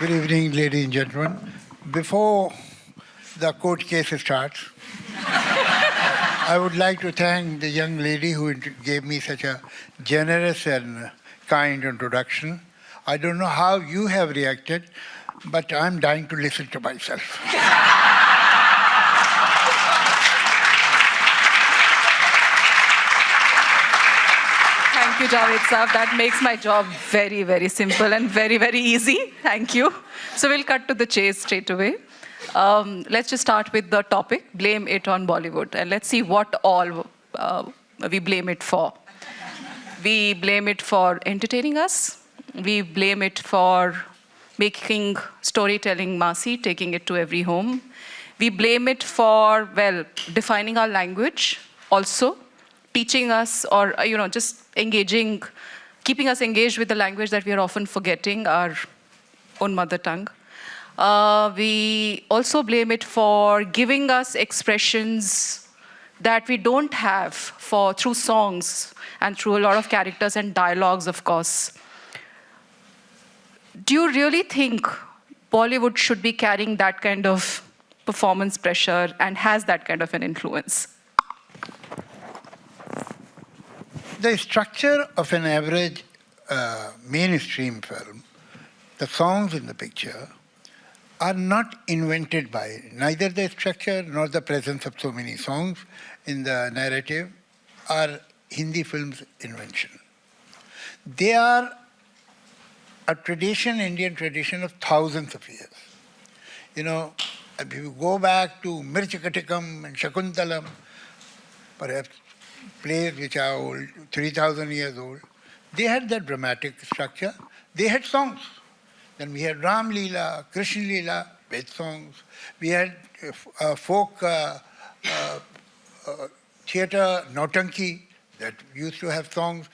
Good evening, ladies and gentlemen. Before the court case starts, I would like to thank the young lady who gave me such a generous and kind introduction. I don't know how you have reacted, but I'm dying to listen to myself. Thank you, Javed Saab. That makes my job very, very simple and very, very easy. Thank you. So we'll cut to the chase straight away. Let's just start with the topic, blame it on Bollywood. And let's see what all we blame it for. We blame it for entertaining us. We blame it for making storytelling massy, taking it to every home. We blame it for, well, defining our language also, teaching us or, just engaging, keeping us engaged with the language that we are often forgetting, our own mother tongue. We also blame it for giving us expressions that we don't have through songs and through a lot of characters and dialogues, of course. Do you really think Bollywood should be carrying that kind of performance pressure and has that kind of an influence? The structure of an average mainstream film, the songs in the picture, are not invented by neither the structure nor the presence of so many songs in the narrative are Hindi film's invention. They are a tradition, Indian tradition of thousands of years. If you go back to Mirchakatikam and Shakuntalam, perhaps plays which are old, 3,000 years old, they had that dramatic structure. They had songs. Then we had Ram Leela, Krishna Leela, with songs. We had folk theatre, Nautanki, that used to have songs.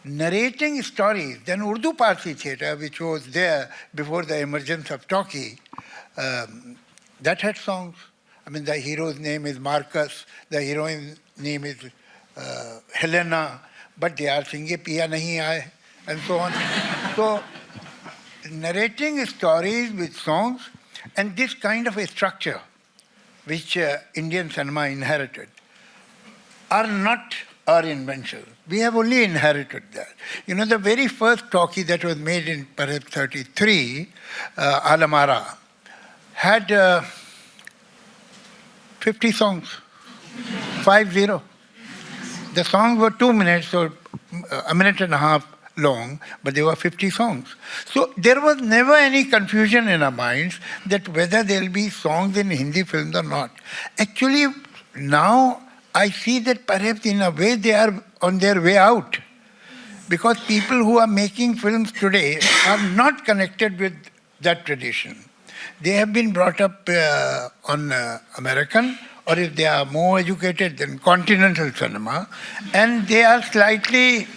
Narrating stories, then Urdu Parsi theatre, which was there before the emergence of talkie, that had songs. The hero's name is Marcus, the heroine's name is Helena, but they are singing Piya Nahi Aaye, and so on. So, narrating stories with songs and this kind of a structure which Indian cinema inherited are not our invention. We have only inherited that. The very first talkie that was made in perhaps 33, Alamara, had 50 songs, 50. The songs were 2 minutes or a minute and a half long, but there were 50 songs. So there was never any confusion in our minds that whether there will be songs in Hindi films or not. Actually, now I see that perhaps in a way they are on their way out, because people who are making films today are not connected with that tradition. They have been brought up on American, or if they are more educated, then continental cinema, and they are slightly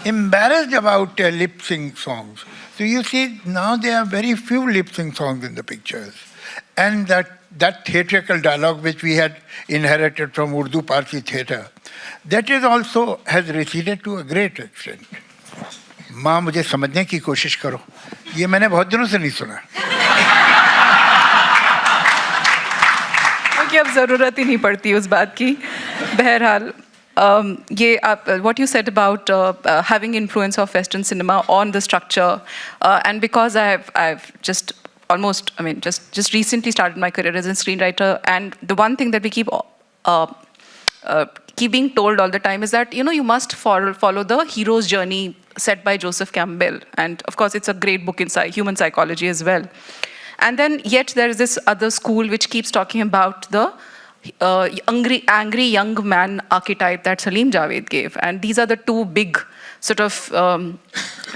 embarrassed about lip sync songs. So you see, now there are very few lip sync songs in the pictures. And that theatrical dialogue which we had inherited from Urdu Parsi theatre, that is also has receded to a great extent. माँ मुझे समझने की कोशिश करो, ये मैंने बहुत दिनों से नहीं सुना. क्योंकि अब ज़रूरत ही नहीं पड़ती उस बात की. बहरहाल, what you said about having influence of Western cinema on the structure, and because I've just just recently started my career as a screenwriter, and the one thing that we keep being told all the time is that you must follow the hero's journey set by Joseph Campbell, and of course it's a great book in human psychology as well. And then yet there is this other school which keeps talking about the angry young man archetype that Salim Javed gave. And these are the two big sort of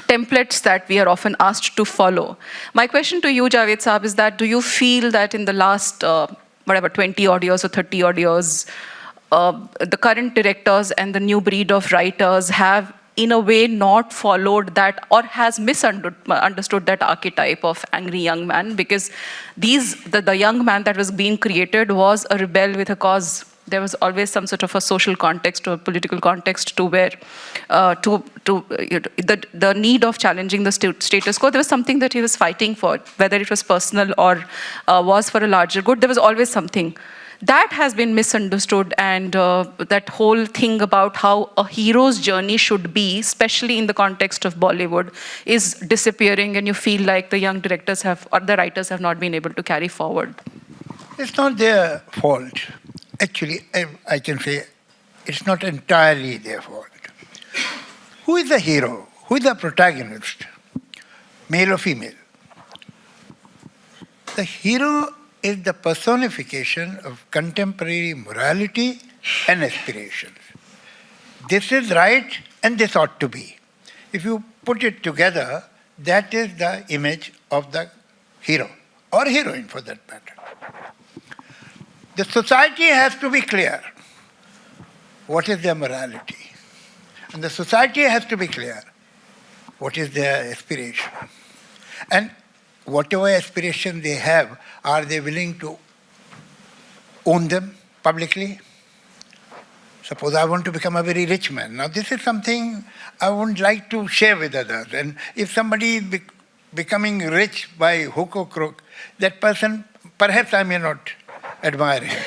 templates that we are often asked to follow. My question to you, Javed Saab, is that do you feel that in the last, 20 odd years or 30 odd years, the current directors and the new breed of writers have in a way not followed that, or has misunderstood that archetype of angry young man? Because the young man that was being created was a rebel with a cause There was always some sort of a social context or a political context to where, the need of challenging the status quo. There was something that he was fighting for, whether it was personal or was for a larger good. There was always something. That has been misunderstood, and that whole thing about how a hero's journey should be, especially in the context of Bollywood, is disappearing, and you feel like the young directors have, or the writers have not been able to carry forward. It's not their fault. Actually, I can say it's not entirely their fault. Who is the hero? Who is the protagonist? Male or female? The hero is the personification of contemporary morality and aspirations. This is right and this ought to be. If you put it together, that is the image of the hero, or heroine for that matter. The society has to be clear. What is their morality? And the society has to be clear. What is their aspiration? And whatever aspiration they have, are they willing to own them publicly? Suppose I want to become a very rich man. Now this is something I wouldn't like to share with others. And if somebody is becoming rich by hook or crook, that person, perhaps I may not admire him.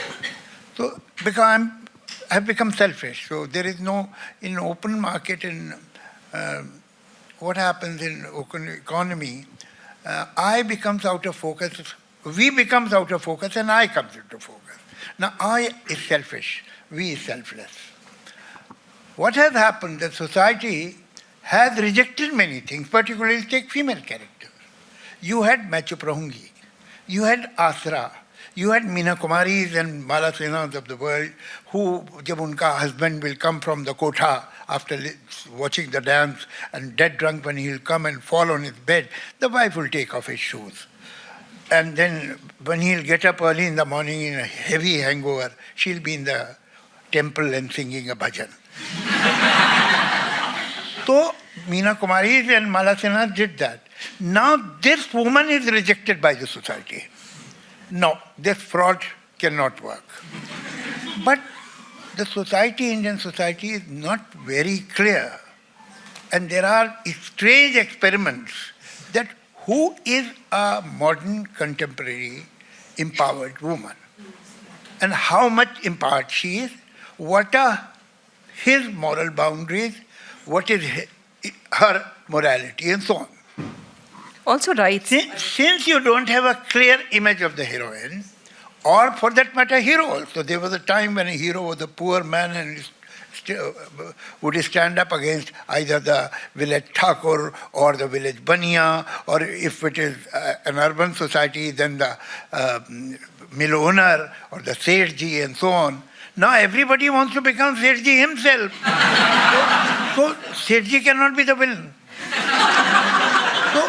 So, because I have become selfish. So there is no, in open market, in what happens in open economy, I becomes out of focus, we becomes out of focus, and I comes into focus. Now I is selfish, we is selfless. What has happened, that society has rejected many things, particularly take female characters. You had Macho Prahungi, you had Asra, you had Meena Kumaris and Mala Senas of the world, who, jab unka husband will come from the kotha after watching the dance and dead drunk, when he'll come and fall on his bed, the wife will take off his shoes. And then when he'll get up early in the morning in a heavy hangover, she'll be in the temple and singing a bhajan. So Meena Kumaris and Mala Senas did that. Now this woman is rejected by the society. No, this fraud cannot work. But the society, Indian society, is not very clear. And there are strange experiments that who is a modern, contemporary, empowered woman? And how much empowered she is? What are his moral boundaries? What is her morality? And so on. Also rights. Since you don't have a clear image of the heroine, or for that matter, hero also. There was a time when a hero was a poor man and would stand up against either the village Thakur or the village Baniya, or if it is an urban society, then the mill owner or the Sethji and so on. Now everybody wants to become Sethji himself. So Sethji cannot be the villain. So,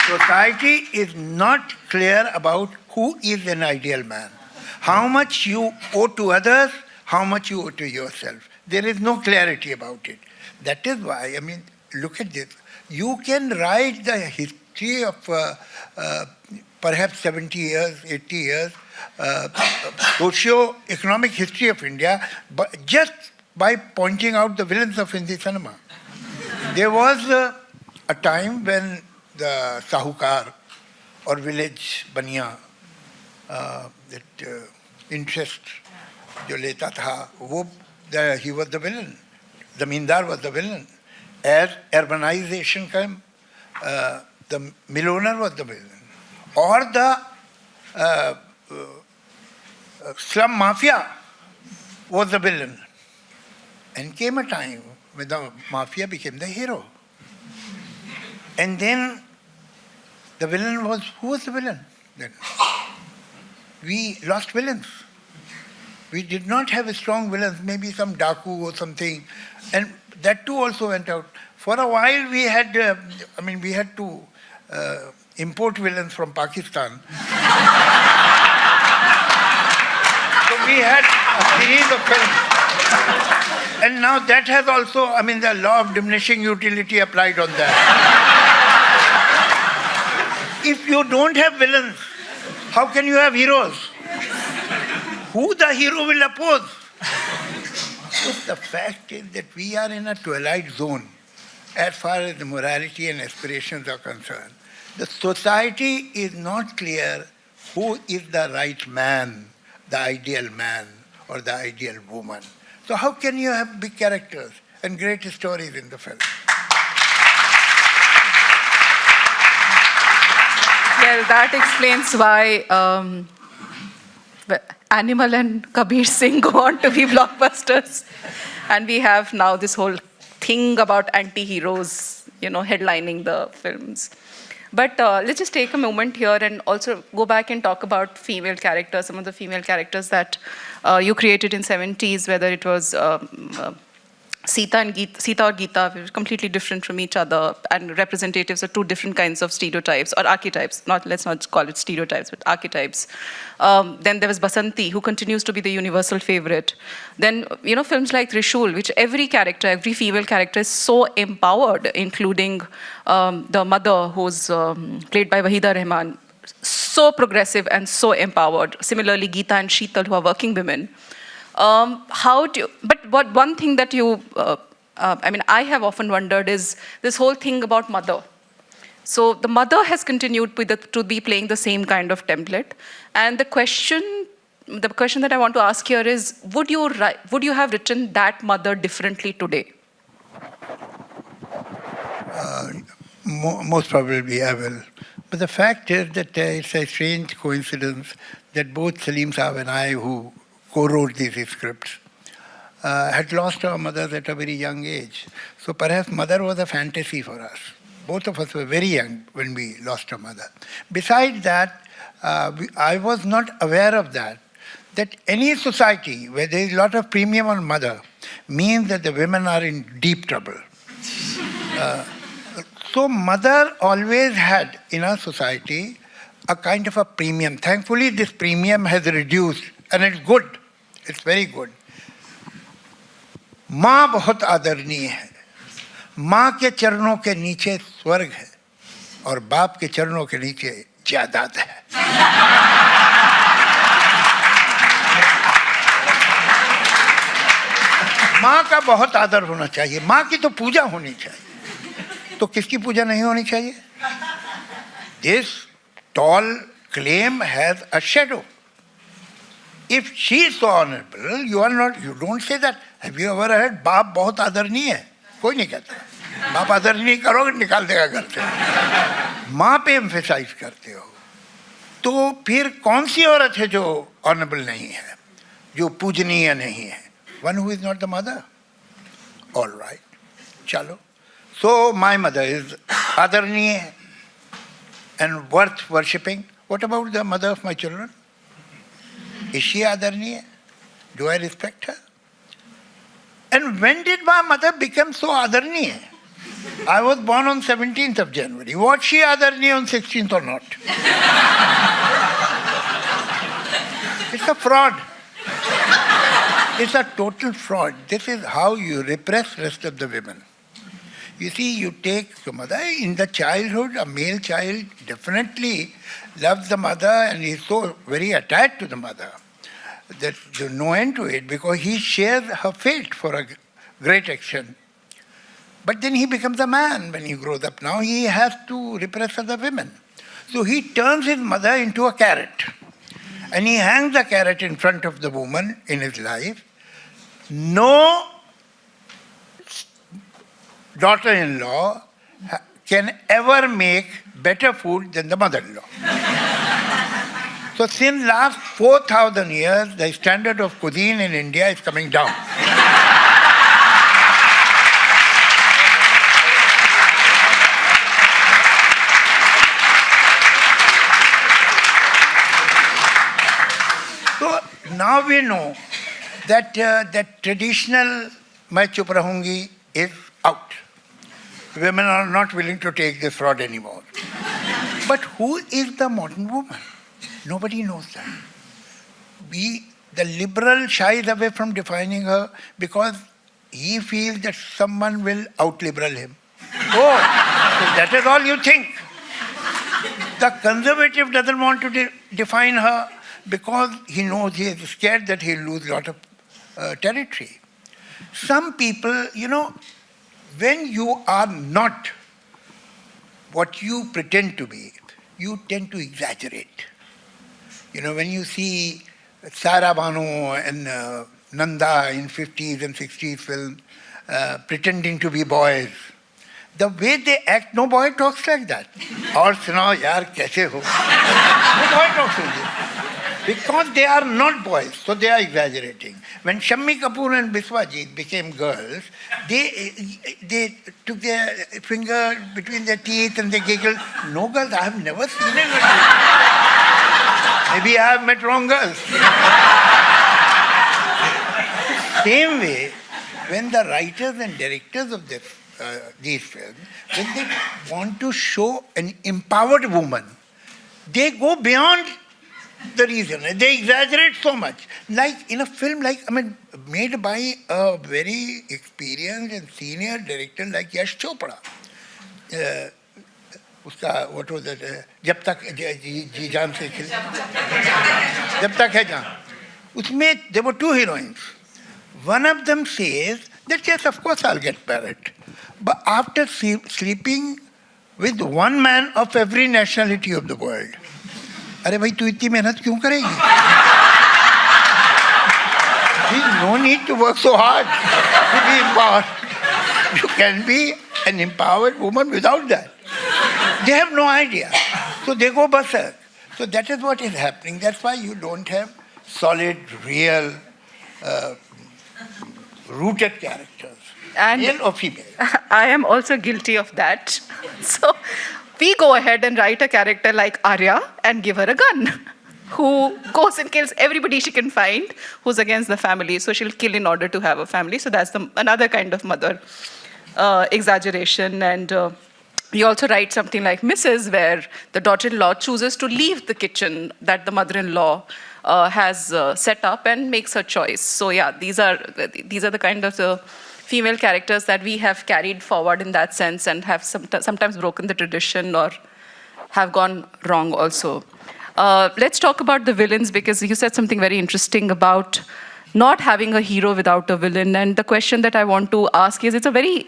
society is not clear about who is an ideal man. How much you owe to others, how much you owe to yourself. There is no clarity about it. That is why, I mean, look at this. You can write the history of perhaps 70 years, 80 years, socio-economic history of India, but just by pointing out the villains of Hindi cinema. There was a time when the Sahukar or village Baniya, that interest jo leta tha, he was the villain. Zamindar was the villain. As urbanization came, the mill owner was the villain. Or the slum mafia was the villain. And came a time when the mafia became the hero. And then the villain was, who was the villain then? We lost villains. We did not have a strong villain, maybe some Daku or something. And that too also went out. For a while we had, we had to import villains from Pakistan. So we had a series of films. And now that has also, the law of diminishing utility applied on that. If you don't have villains, how can you have heroes? Who the hero will oppose? But the fact is that we are in a twilight zone as far as the morality and aspirations are concerned. The society is not clear who is the right man, the ideal man, or the ideal woman. So how can you have big characters and great stories in the film? Well, that explains why Animal and Kabir Singh go on to be blockbusters. And we have now this whole thing about anti-heroes, headlining the films. But let's just take a moment here and also go back and talk about female characters, some of the female characters that you created in 70s, whether it was Sita or Geeta, were completely different from each other and representatives of two different kinds of stereotypes or archetypes. Let's not call it stereotypes, but archetypes. Then there was Basanti, who continues to be the universal favorite. Then, films like Trishul, which every female character is so empowered, including the mother, who's played by Wahida Rehman, so progressive and so empowered. Similarly, Geeta and Sheetal, who are working women. But one thing that I have often wondered is this whole thing about mother. So the mother has continued to be playing the same kind of template. And the question that I want to ask here is, would you have written that mother differently today? Most probably I will. But the fact is that it's a strange coincidence that both Salim Saab and I, who co-wrote these scripts, had lost our mothers at a very young age. So perhaps mother was a fantasy for us. Both of us were very young when we lost our mother. Besides that, I was not aware of that any society where there is a lot of premium on mother means that the women are in deep trouble. So mother always had in our society a kind of a premium. Thankfully, this premium has reduced and it's good. It's very good. माँ बहुत आदरणीय है. माँ के चरणों के नीचे स्वर्ग है और बाप के चरणों के नीचे जायदाद है. माँ का बहुत आदर होना चाहिए. माँ की तो पूजा होनी चाहिए. तो किसकी पूजा नहीं होनी चाहिए? This tall claim has a shadow. If she is so honorable, you don't say that. Have you ever heard, बाप बहुत आदरणीय है? कोई नहीं कहता. बाप आदरणीय करोगे निकाल देगा घर से. माँ पे एम्फेसाइज करते हो. तो फिर कौन सी औरत है जो ऑनरेबल नहीं है, जो पूजनीय नहीं है? One who is not the mother. All right. चलो. So my mother is आदरणीय and worth worshipping. What about the mother of my children? Is she आदरणीय? Do I respect her? And when did my mother become so आदरणीय? I was born on 17th of January. Was she आदरणीय on 16th or not? It's a fraud. It's a total fraud. This is how you repress rest of the women. You see, you take the mother in the childhood, a male child definitely loves the mother and is so very attached to the mother. There's no end to it because he shares her fate for a great extent. But then he becomes a man when he grows up. Now he has to repress other women. So he turns his mother into a carrot. And he hangs the carrot in front of the woman in his life. No daughter-in-law can ever make better food than the mother-in-law. So since last 4,000 years, the standard of cuisine in India is coming down. So now we know that that traditional "मैं चुप रहूंगी" is out. Women are not willing to take this fraud anymore. But who is the modern woman? Nobody knows that. The liberal shies away from defining her because he feels that someone will out-liberal him. Oh, so that is all you think. The conservative doesn't want to define her because he knows he is scared that he'll lose a lot of territory. Some people, when you are not what you pretend to be, you tend to exaggerate. When you see Sara Banu and Nanda in 50s and 60s films pretending to be boys, the way they act, no boy talks like that. Aur sunao yaar, kaise ho? No boy talks like this. Because they are not boys, so they are exaggerating. When Shammi Kapoor and Biswajit became girls, they took their finger between their teeth and they giggled. No girls, I have never seen a girl. Maybe I have met wrong girls. Same way, when the writers and directors of these films, when they want to show an empowered woman, they go beyond the reason. They exaggerate so much. Like in a film made by a very experienced and senior director like Yash Chopra. What was that? Jab tak ji jaan se khile. Jab tak hai jaan. Usme there were two heroines. One of them says that yes, of course I'll get married. But after sleeping with one man of every nationality of the world. अरे भाई तू इतनी मेहनत क्यों करेगी? There's no need to work so hard to be empowered. You can be an empowered woman without that. They have no idea. So they go berserk. So that is what is happening. That's why you don't have solid, real, rooted characters. And male or female. I am also guilty of that. So we go ahead and write a character like Aarya and give her a gun, who goes and kills everybody she can find who's against the family. So she'll kill in order to have a family. So that's another kind of mother exaggeration. And we also write something like Mrs., where the daughter-in-law chooses to leave the kitchen that the mother-in-law has set up and makes her choice. So yeah, these are the kind of female characters that we have carried forward in that sense and have sometimes broken the tradition or have gone wrong also. Let's talk about the villains, because you said something very interesting about not having a hero without a villain. And the question that I want to ask is, it's a very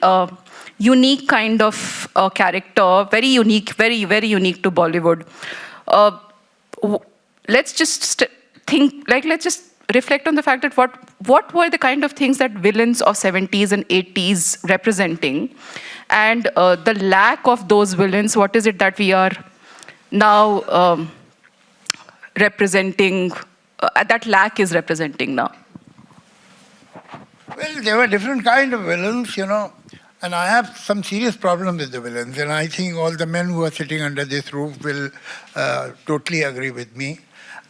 unique kind of character, very unique, very, very unique to Bollywood. Let's just let's just reflect on the fact that what were the kind of things that villains of 70s and 80s representing, and the lack of those villains, what is it that we are now representing, that lack is representing now? Well, there were different kind of villains, and I have some serious problem with the villains, and I think all the men who are sitting under this roof will totally agree with me.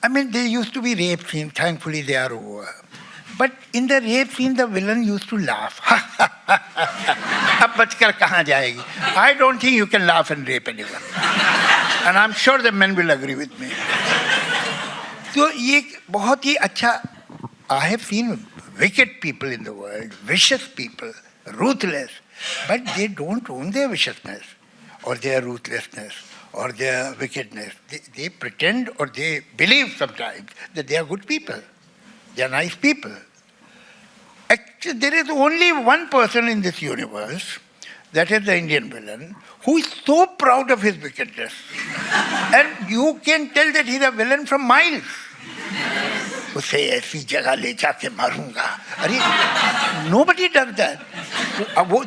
I mean, there used to be rape scenes. Thankfully, they are over. But in the rape scene, the villain used to laugh. Ab bachkar kahan jayegi? I don't think you can laugh and rape anyone. And I'm sure the men will agree with me. So, ye bahut hi acha. I have seen wicked people in the world, vicious people, ruthless. But they don't own their viciousness or their ruthlessness or their wickedness. They pretend, or they believe sometimes, that they are good people. They are nice people. Actually, there is only one person in this universe, that is the Indian villain, who is so proud of his wickedness. And you can tell that he's a villain from miles. Usse aisi jagah le jaake marunga. Nobody does that.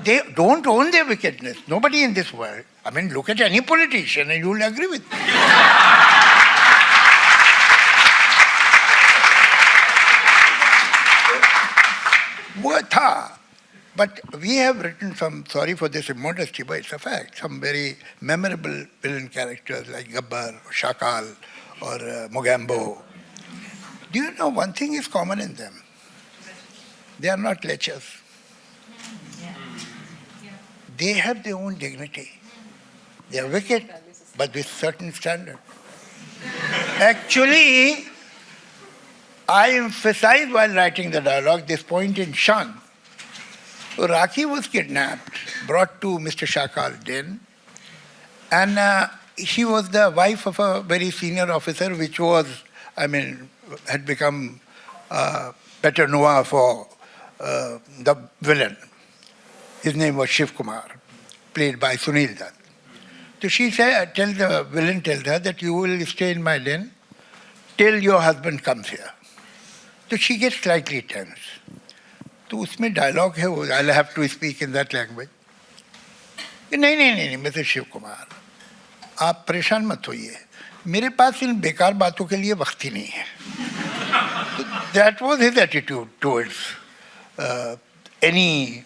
They don't own their wickedness. Nobody in this world. I mean, look at any politician and you will agree with me. But we have written some, sorry for this immodesty, but it's a fact, some very memorable villain characters like Gabbar, or Shakal, or Mogambo. Do you know one thing is common in them? They are not lechers. They have their own dignity. They are wicked, but with certain standard. Actually, I emphasized while writing the dialogue this point in Shan. So Rakhi was kidnapped, brought to Mr. Shakal's den, and she was the wife of a very senior officer, which was, had become better noir for the villain. His name was Shiv Kumar, played by Sunil Dutt. So she said, the villain tells her that you will stay in my den till your husband comes here. So she gets slightly tense. तो उसमें dialogue है वो, I'll have to speak in that language. नहीं mister Shiv Kumar, आप परेशान मत होइए, मेरे पास इन बेकार बातों के लिए वक्त ही नहीं है. That was his attitude towards any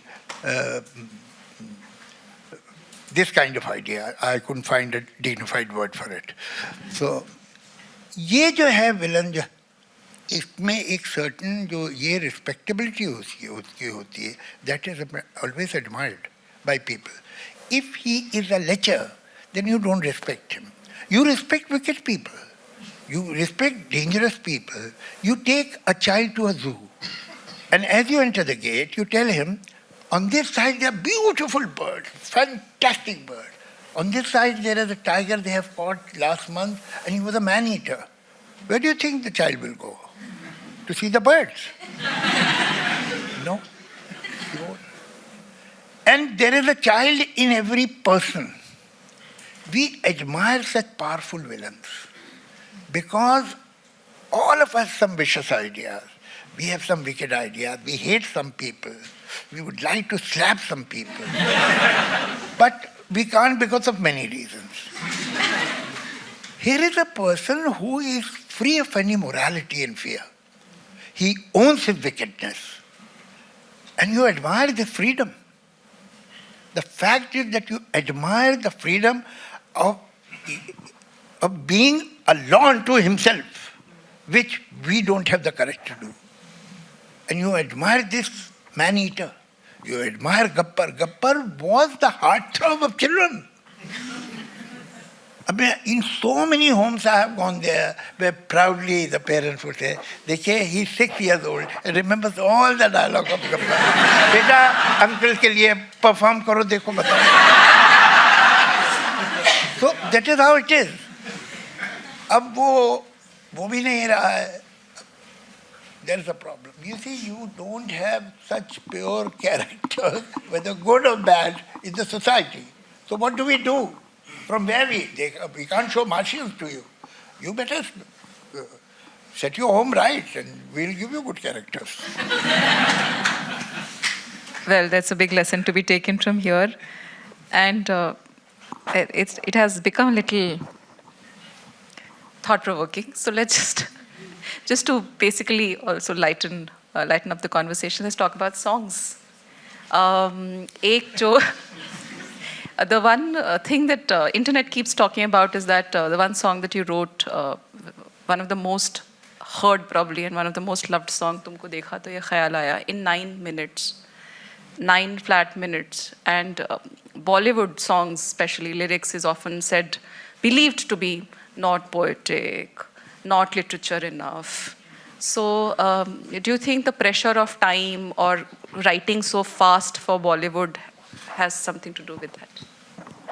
this kind of idea. I couldn't find a dignified word for it. So ये जो है विलन जो इसमें एक certain जो ये respectability उसकी होती है, that is always admired by people. If he is a lecher, then you don't respect him. You respect wicked people. You respect dangerous people. You take a child to a zoo, and as you enter the gate, you tell him, on this side there are beautiful birds, fantastic birds. On this side there is a tiger they have caught last month, and he was a man-eater. Where do you think the child will go? To see the birds? No. He won't. And there is a child in every person. We admire such powerful villains because all of us have some vicious ideas. We have some wicked ideas. We hate some people. We would like to slap some people. But we can't because of many reasons. Here is a person who is free of any morality and fear. He owns his wickedness. And you admire the freedom. The fact is that you admire the freedom of being a law unto himself, which we don't have the courage to do. And you admire this man-eater. You admire Gappar. Gappar was the heartthrob of children. In so many homes I have gone there, where proudly the parents would say, "Dekhiye, he's 6 years old and remembers all the dialogue of Gappar. Beta, uncle ke liye perform karo, dekho batao." So that is how it is. Ab wo bhi nahi raha hai. There is a problem. You see, you don't have such pure characters, whether good or bad, in the society. So what do we do? From where we can't show martials to you. You better set your home right and we'll give you good characters. Well, that's a big lesson to be taken from here. And it has become a little thought-provoking. So let's just to basically also lighten up the conversation, let's talk about songs. The one thing that internet keeps talking about is that the one song that you wrote, one of the most heard probably and one of the most loved songs, Tumko Dekha To Ye Khayal Aaya, in 9 minutes, 9 flat minutes. And Bollywood songs, especially lyrics, is often believed to be not poetic, not literature enough. So do you think the pressure of time or writing so fast for Bollywood has something to do with that?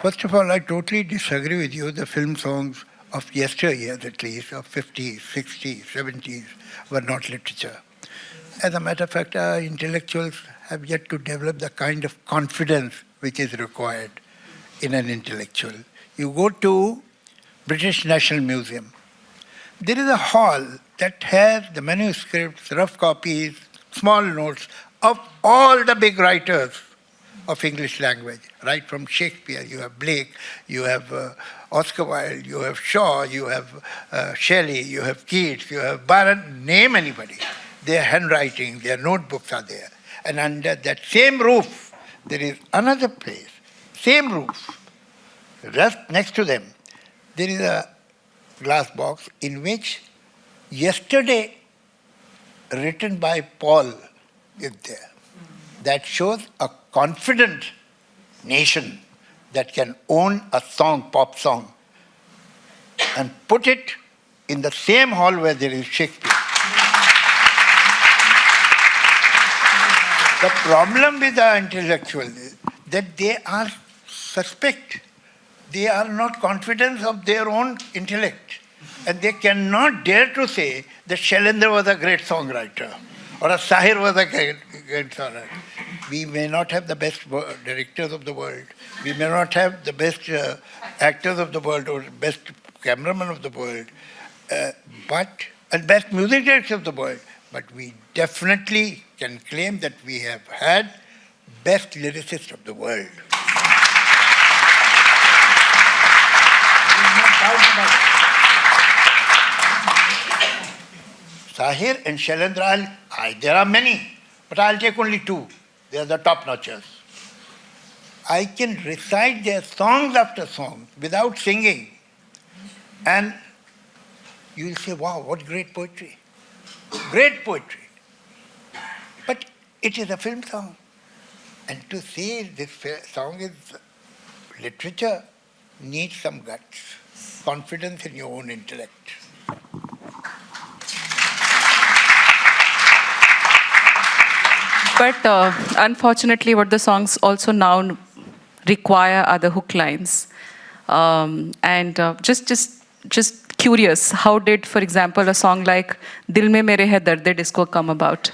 First of all, I totally disagree with you. The film songs of yesteryears, at least, of 50s, 60s, 70s, were not literature. As a matter of fact, our intellectuals have yet to develop the kind of confidence which is required in an intellectual. You go to British National Museum. There is a hall that has the manuscripts, rough copies, small notes of all the big writers of English language, right from Shakespeare. You have Blake, you have Oscar Wilde, you have Shaw, you have Shelley, you have Keats, you have Byron, name anybody. Their handwriting, their notebooks are there. And under that same roof, there is another place, same roof, just next to them, there is a glass box in which yesterday written by Paul is there. That shows a confident nation that can own a song, pop song, and put it in the same hall where there is Shakespeare. The problem with the intellectuals is that they are suspect They are not confident of their own intellect. And they cannot dare to say that Shailendra was a great songwriter or a Sahir was a great songwriter. We may not have the best directors of the world. We may not have the best actors of the world or best cameramen of the world, and best music directors of the world. But we definitely can claim that we have had best lyricists of the world. Sahir and Shailendra, there are many, but I'll take only two. They are the top-notchers. I can recite their songs after song without singing. And you will say, wow, what great poetry. Great poetry. But it is a film song. And to say this song is literature needs some guts, confidence in your own intellect. But unfortunately, what the songs also now require are the hook lines. Just curious, how did, for example, a song like "Dil Mein Mere Hai Dard Disco" come about?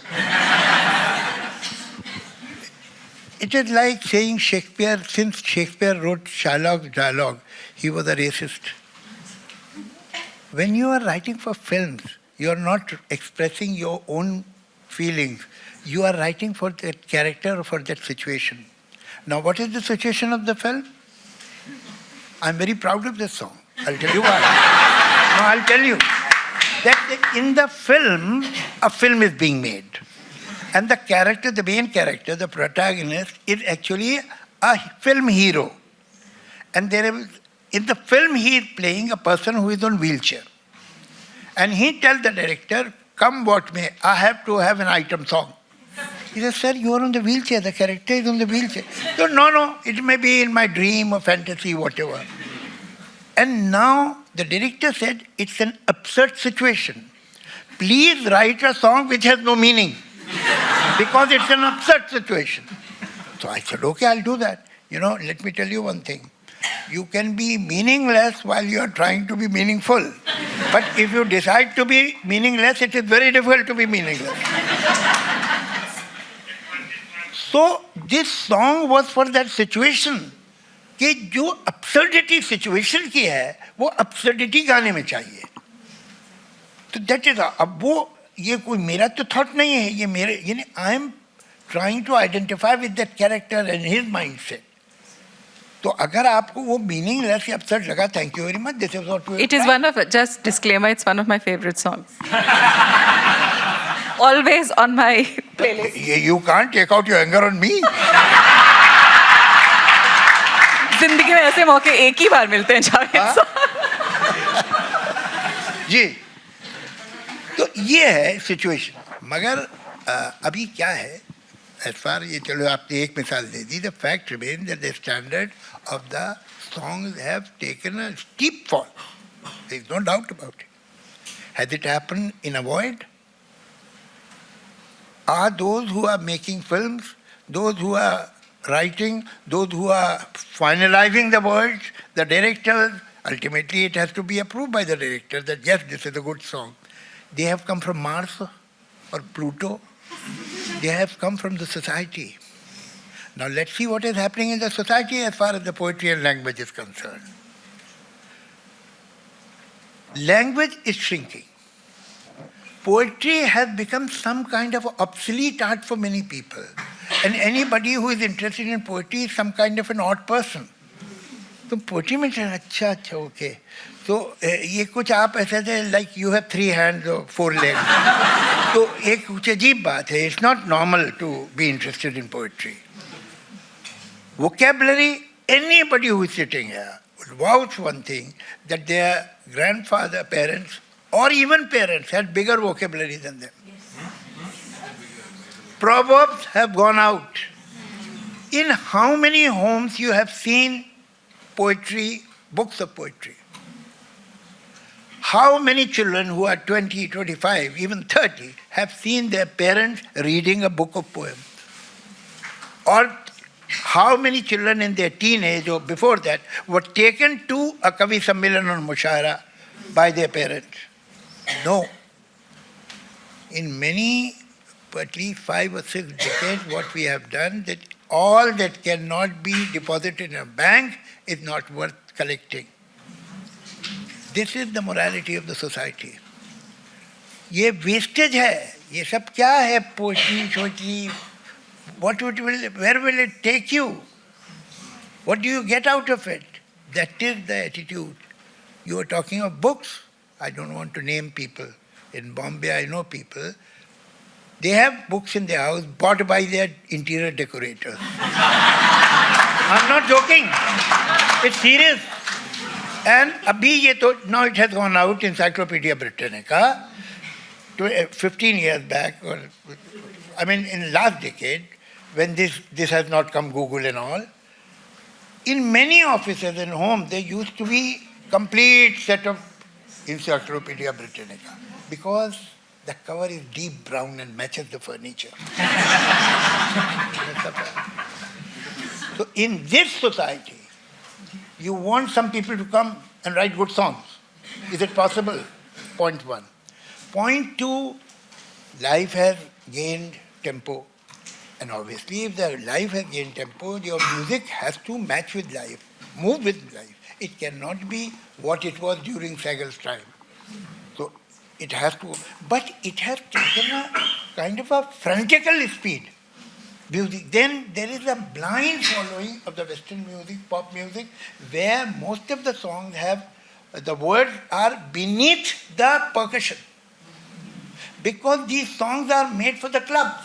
It is like saying Shakespeare, since Shakespeare wrote Shylock's dialogue, he was a racist. When you are writing for films, you are not expressing your own feelings. You are writing for that character or for that situation. Now, what is the situation of the film? I'm very proud of this song. I'll tell you why. No, I'll tell you. That in the film, a film is being made. And the character, the main character, the protagonist, is actually a film hero. And in the film, he is playing a person who is on wheelchair. And he tells the director, come what may, I have to have an item song. He says, sir, you are on the wheelchair, the character is on the wheelchair. So, no, it may be in my dream or fantasy, whatever. And now the director said, it's an absurd situation. Please write a song which has no meaning. Because it's an absurd situation. So I said, okay, I'll do that. Let me tell you one thing. You can be meaningless while you are trying to be meaningful. But if you decide to be meaningless, it is very difficult to be meaningless. So this song was for that situation. कि जो absurdity situation की है, वो absurdity गाने में चाहिए. तो that is, अब वो ये कोई मेरा तो thought नहीं है, ये मेरे, I am trying to identify with that character and his mindset. तो अगर आपको वो meaningless या absurd लगा, thank you very much. This is what we. It is one of, just disclaimer, it's one of my favorite songs. Always on my playlist. You can't take out your anger on me. जिंदगी में ऐसे मौके एक ही बार मिलते हैं जावेद साहब. जी, तो ये है सिचुएशन. मगर अभी क्या है, as far ये चलो आपने एक मिसाल दे दी. The fact remains that the standard of the songs have taken a steep fall. There is no doubt about it. Has it happened in a void? Are those who are making films, those who are writing, those who are finalizing the words, the directors, ultimately it has to be approved by the director that yes, this is a good song. They have come from Mars or Pluto. They have come from the society. Now let's see what is happening in the society as far as the poetry and language is concerned. Language is shrinking. Poetry has become some kind of obsolete art for many people. And anybody who is interested in poetry is some kind of an odd person. So poetry means, अच्छा, okay. So ये कुछ आप ऐसे थे, like you have 3 hands or 4 legs. तो एक कुछ अजीब बात है. It's not normal to be interested in poetry. Vocabulary, anybody who is sitting here would vouch one thing, that their grandfather, parents, or even parents had bigger vocabulary than them. Proverbs have gone out. In how many homes you have seen poetry, books of poetry? How many children who are 20, 25, even 30 have seen their parents reading a book of poems? Or how many children in their teenage or before that were taken to a Kavi Sammelan or Mushara by their parents? No. In many, at least 5 or 6 decades, what we have done, that all that cannot be deposited in a bank is not worth collecting. This is the morality of the society. ये wastage है. ये सब क्या है? Poetry, poetry. Where will it take you? What do you get out of it? That is the attitude. You are talking of books. I don't want to name people. In Bombay, I know people. They have books in their house bought by their interior decorators. I'm not joking. It's serious. And now it has gone out, Encyclopedia Britannica, 15 years back, or in last decade, when this has not come Google and all. In many offices and homes, there used to be complete set of Encyclopedia Britannica because the cover is deep brown and matches the furniture. So in this society, you want some people to come and write good songs. Is it possible? Point 1. Point 2, life has gained tempo. And obviously, if the life has gained tempo, your music has to match with life, move with life. It cannot be what it was during Segal's time. So it has to, but it has taken a kind of a frantical speed. Music. Then there is a blind following of the Western music, pop music, where most of the songs have, the words are beneath the percussion. Because these songs are made for the clubs.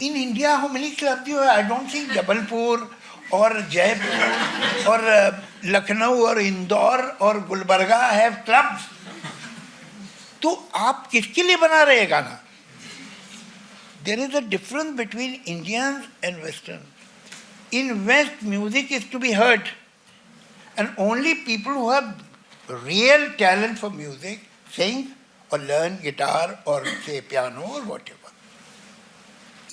In India, how many clubs do you have? I don't think Jabalpur or Jaipur or Lucknow or Indore or Gulbarga have clubs. तो आप किसके लिए बना रहे हैं गाना? There is a difference between Indians and Westerns. In West, music is to be heard. And only people who have real talent for music sing or learn guitar or say piano or whatever.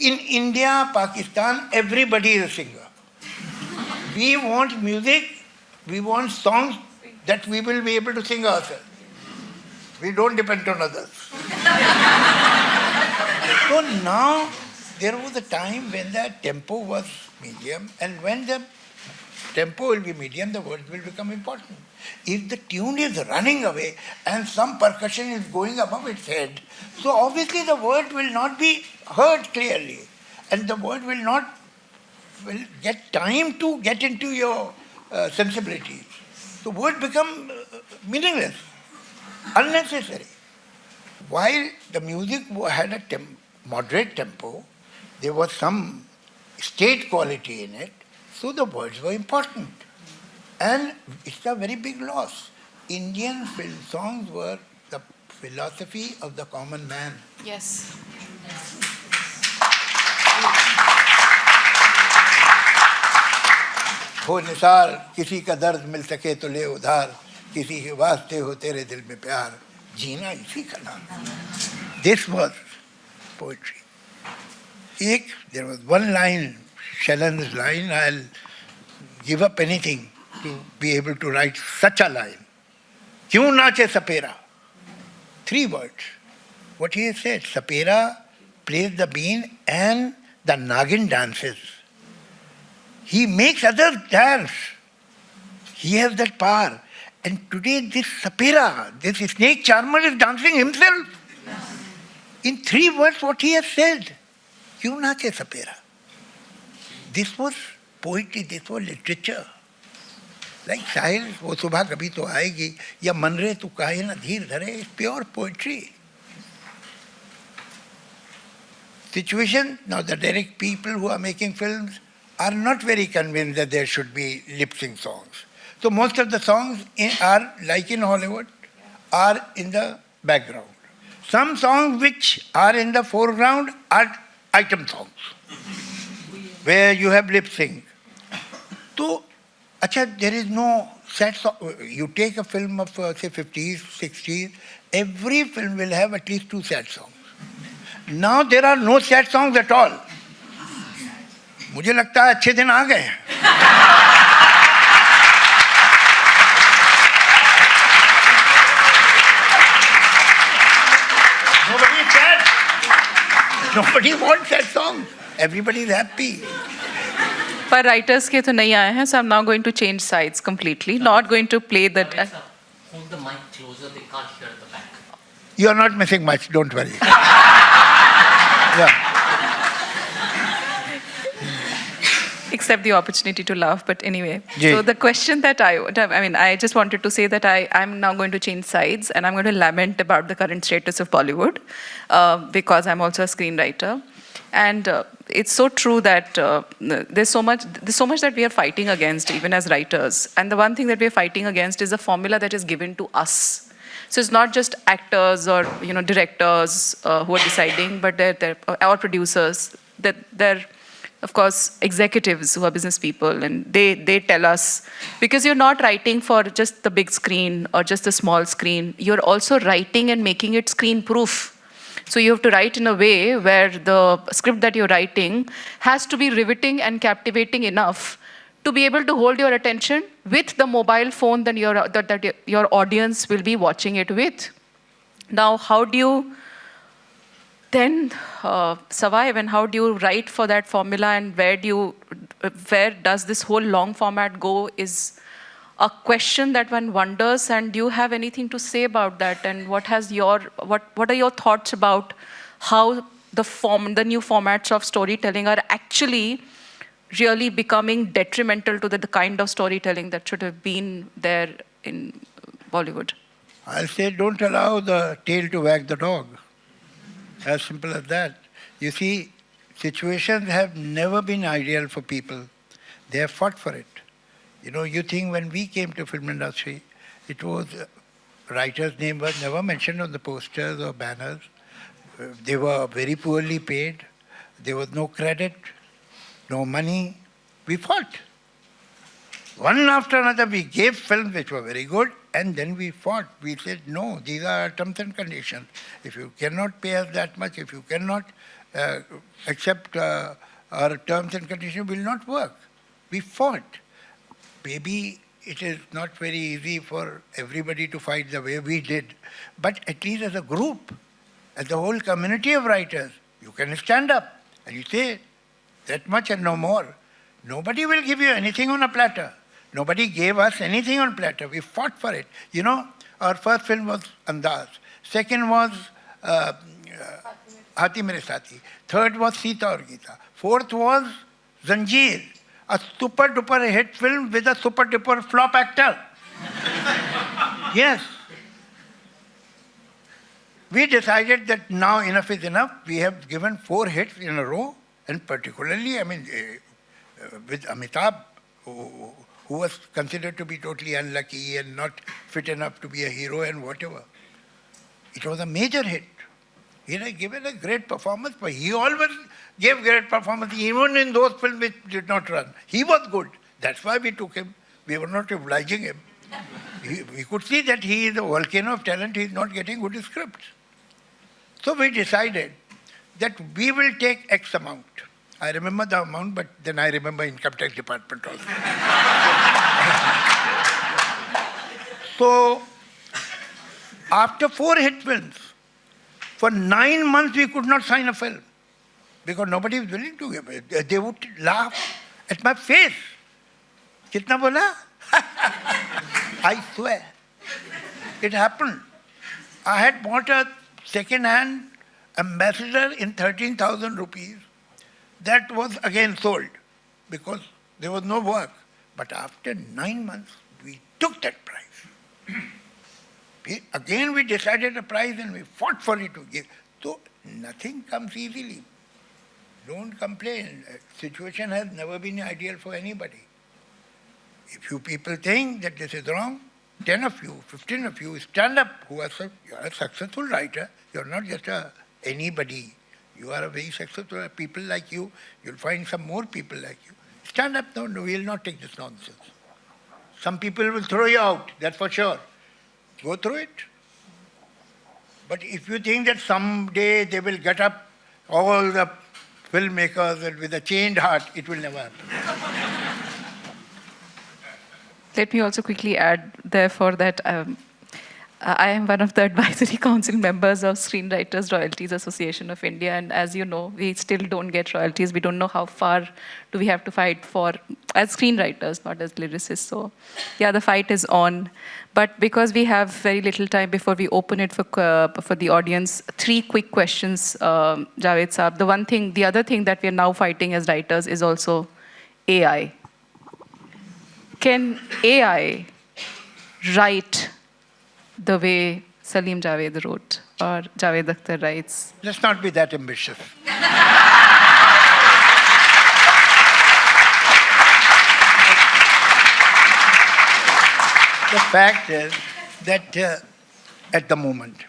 In India, Pakistan, everybody is a singer. We want music, we want songs that we will be able to sing ourselves. We don't depend on others. So now, there was a time when the tempo was medium, and when the tempo will be medium, the words will become important. If the tune is running away and some percussion is going above its head, so obviously the word will not be heard clearly, and the word will get time to get into your sensibilities. The word become meaningless, unnecessary. While the music had a moderate tempo, there was some state quality in it, so the words were important. And it's a very big loss. Indian film songs were the philosophy of the common man. Yes. हो निसार किसी का दर्द मिल सके तो ले उधार किसी के वास्ते हो तेरे दिल में प्यार जीना इसी का नाम. This was poetry. There was one line, Shannon's line, I'll give up anything to be able to write such a line. क्यों नाचे सपेरा? 3 words. What he has said, Sapera plays the bean and the Nagin dances. He makes others dance. He has that power. And today this Sapera, this snake charmer is dancing himself. In 3 words what he has said. क्यों नाचे सपेरा? This was poetry, this was literature. Like Sahil, वो सुबह कभी तो आएगी, या मन रे तू काहे ना धीर धरे, it's pure poetry. Situation, now the direct people who are making films are not very convinced that there should be lip-sync songs. So most of the songs are, like in Hollywood, are in the background. Some songs which are in the foreground are item songs, where you have lip-sync. So, there is no sad song. You take a film of, say, 50s, 60s, every film will have at least 2 sad songs. Now there are no sad songs at all. मुझे लगता है अच्छे दिन आ गए हैं. Nobody is sad. Nobody wants that song. Everybody is happy. पर writers के तो नहीं आए हैं, so I'm now going to change sides completely. Not going to play that. Hold the mic closer, they can't hear the back. You are not missing much, don't worry. Yeah. Except the opportunity to laugh, but anyway. Ji. So the question that I just wanted to say that I'm now going to change sides and I'm going to lament about the current status of Bollywood because I'm also a screenwriter. And it's so true that there's so much that we are fighting against, even as writers. And the one thing that we are fighting against is a formula that is given to us. So it's not just actors or directors who are deciding, but they're our producers. They're of course executives who are business people, and they tell us, because you're not writing for just the big screen or just the small screen. You're also writing and making it screen proof. So you have to write in a way where the script that you're writing has to be riveting and captivating enough to be able to hold your attention with the mobile phone that your audience will be watching it with. Now, how do you then survive, and how do you write for that formula, and where does this whole long format go is a question that one wonders. And do you have anything to say about that? And what are your thoughts about how the new formats of storytelling are actually really becoming detrimental to the kind of storytelling that should have been there in Bollywood? I'll say, don't allow the tail to wag the dog. As simple as that. You see, situations have never been ideal for people. They have fought for it. You think when we came to film industry, it was, writer's name was never mentioned on the posters or banners. They were very poorly paid. There was no credit, no money. We fought. One after another, we gave films which were very good, and then we fought. We said, no, these are terms and conditions. If you cannot pay us that much, if you cannot accept our terms and conditions, will not work. We fought. Maybe it is not very easy for everybody to fight the way we did, but at least as a group, as a whole community of writers, you can stand up and you say that much and no more. Nobody will give you anything on a platter. Nobody gave us anything on platter. We fought for it. Our first film was Andaz. Second was Hati Mere Saathi. Third was Sita Aur Geeta. Fourth was Zanjeer, a super duper hit film with a super duper flop actor. Yes. We decided that now enough is enough. We have given 4 hits in a row, and particularly, with Amitabh, who was considered to be totally unlucky and not fit enough to be a hero and whatever. It was a major hit. He had given a great performance, but he always gave great performance, even in those films which did not run. He was good. That's why we took him. We were not obliging him. We could see that he is a volcano of talent. He is not getting good scripts. So we decided that we will take X amount. I remember the amount, but then I remember Income Tax Department also. So, after 4 hit films, for 9 months we could not sign a film because nobody was willing to give it. They would laugh at my face. Kitna bola? I swear. It happened. I had bought a second-hand Ambassador in 13,000 rupees. That was again sold because there was no work. But after 9 months, we took that price. Again, we decided a price and we fought for it to give. So nothing comes easily. Don't complain. Situation has never been ideal for anybody. If you people think that this is wrong, 10 of you, 15 of you stand up who are you're a successful writer. You're not just anybody. You are a very successful people like you. You'll find some more people like you. Stand up. No, we'll not take this nonsense. Some people will throw you out, that's for sure. Go through it. But if you think that someday they will get up, all the filmmakers and with a chained heart, it will never happen. Let me also quickly add, therefore, that I am one of the advisory council members of Screenwriters Royalties Association of India, and as you know, we still don't get royalties. We don't know how far do we have to fight for as screenwriters, not as lyricists. So, yeah, the fight is on. But because we have very little time before we open it for the audience, 3 quick questions, Javed Saab. The other thing that we are now fighting as writers is also AI. Can AI write the way Salim Javed wrote or Javed Akhtar writes? Let's not be that ambitious. The fact is that at the moment,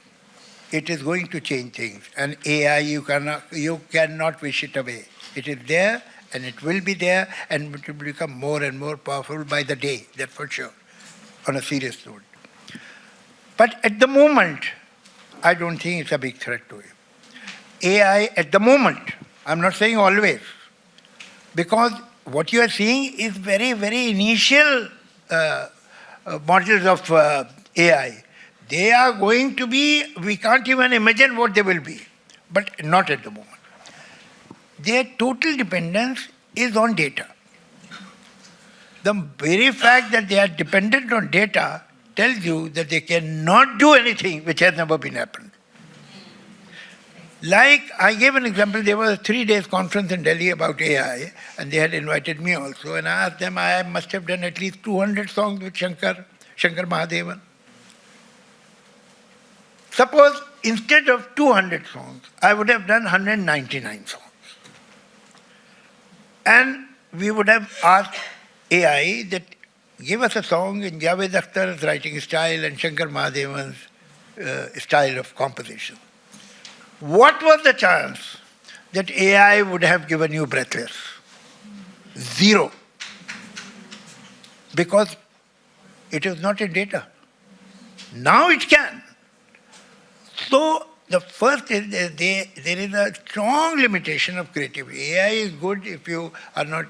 it is going to change things. And AI, you cannot wish it away. It is there, and it will be there, and it will become more and more powerful by the day, that's for sure, on a serious note. But at the moment, I don't think it's a big threat to it. AI at the moment, I'm not saying always, because what you are seeing is very, very initial models of AI. They are going to be, we can't even imagine what they will be, but not at the moment. Their total dependence is on data. The very fact that they are dependent on data tells you that they cannot do anything which has never been happened. Like, I gave an example, there was a 3-day conference in Delhi about AI, and they had invited me also, and I asked them, I must have done at least 200 songs with Shankar Mahadevan. Suppose instead of 200 songs, I would have done 199 songs. And we would have asked AI that give us a song in Javed Akhtar's writing style and Shankar Mahadevan's style of composition. What was the chance that AI would have given you Breathless? 0. Because it is not in data. Now it can. So the first is there is a strong limitation of creativity. AI is good if you are not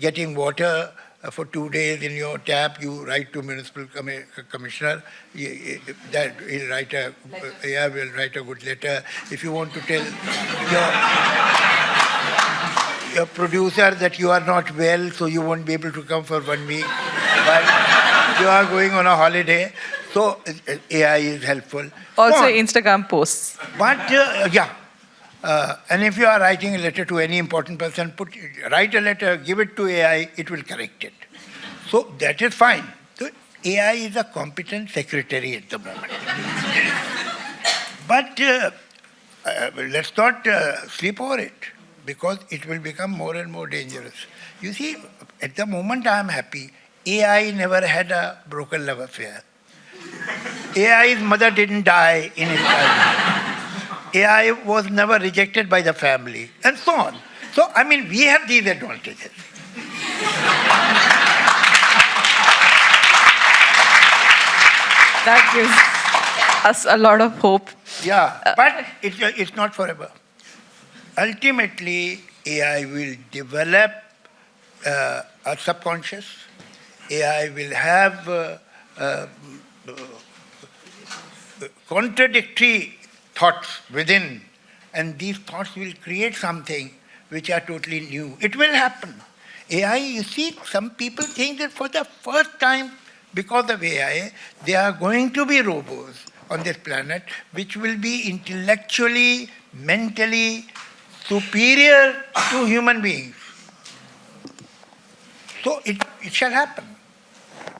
getting water for 2 days in your tap. You write to municipal commissioner. That will write a AI will write a good letter. If you want to tell your producer that you are not well, so you won't be able to come for 1 week, but you are going on a holiday. So AI is helpful. Also Instagram posts. But and if you are writing a letter to any important person, write a letter, give it to AI, it will correct it. So that is fine. So AI is a competent secretary at the moment. But let's not sleep over it, because it will become more and more dangerous. You see, at the moment I am happy. AI never had a broken love affair. AI's mother didn't die in his childhood. AI was never rejected by the family, and so on. So, I mean, we have these advantages. That gives us a lot of hope. Yeah, but it's not forever. Ultimately, AI will develop a subconscious. AI will have contradictory thoughts within, and these thoughts will create something which are totally new. It will happen. AI, you see, some people think that for the first time, because of AI, there are going to be robots on this planet which will be intellectually, mentally superior to human beings. So it shall happen.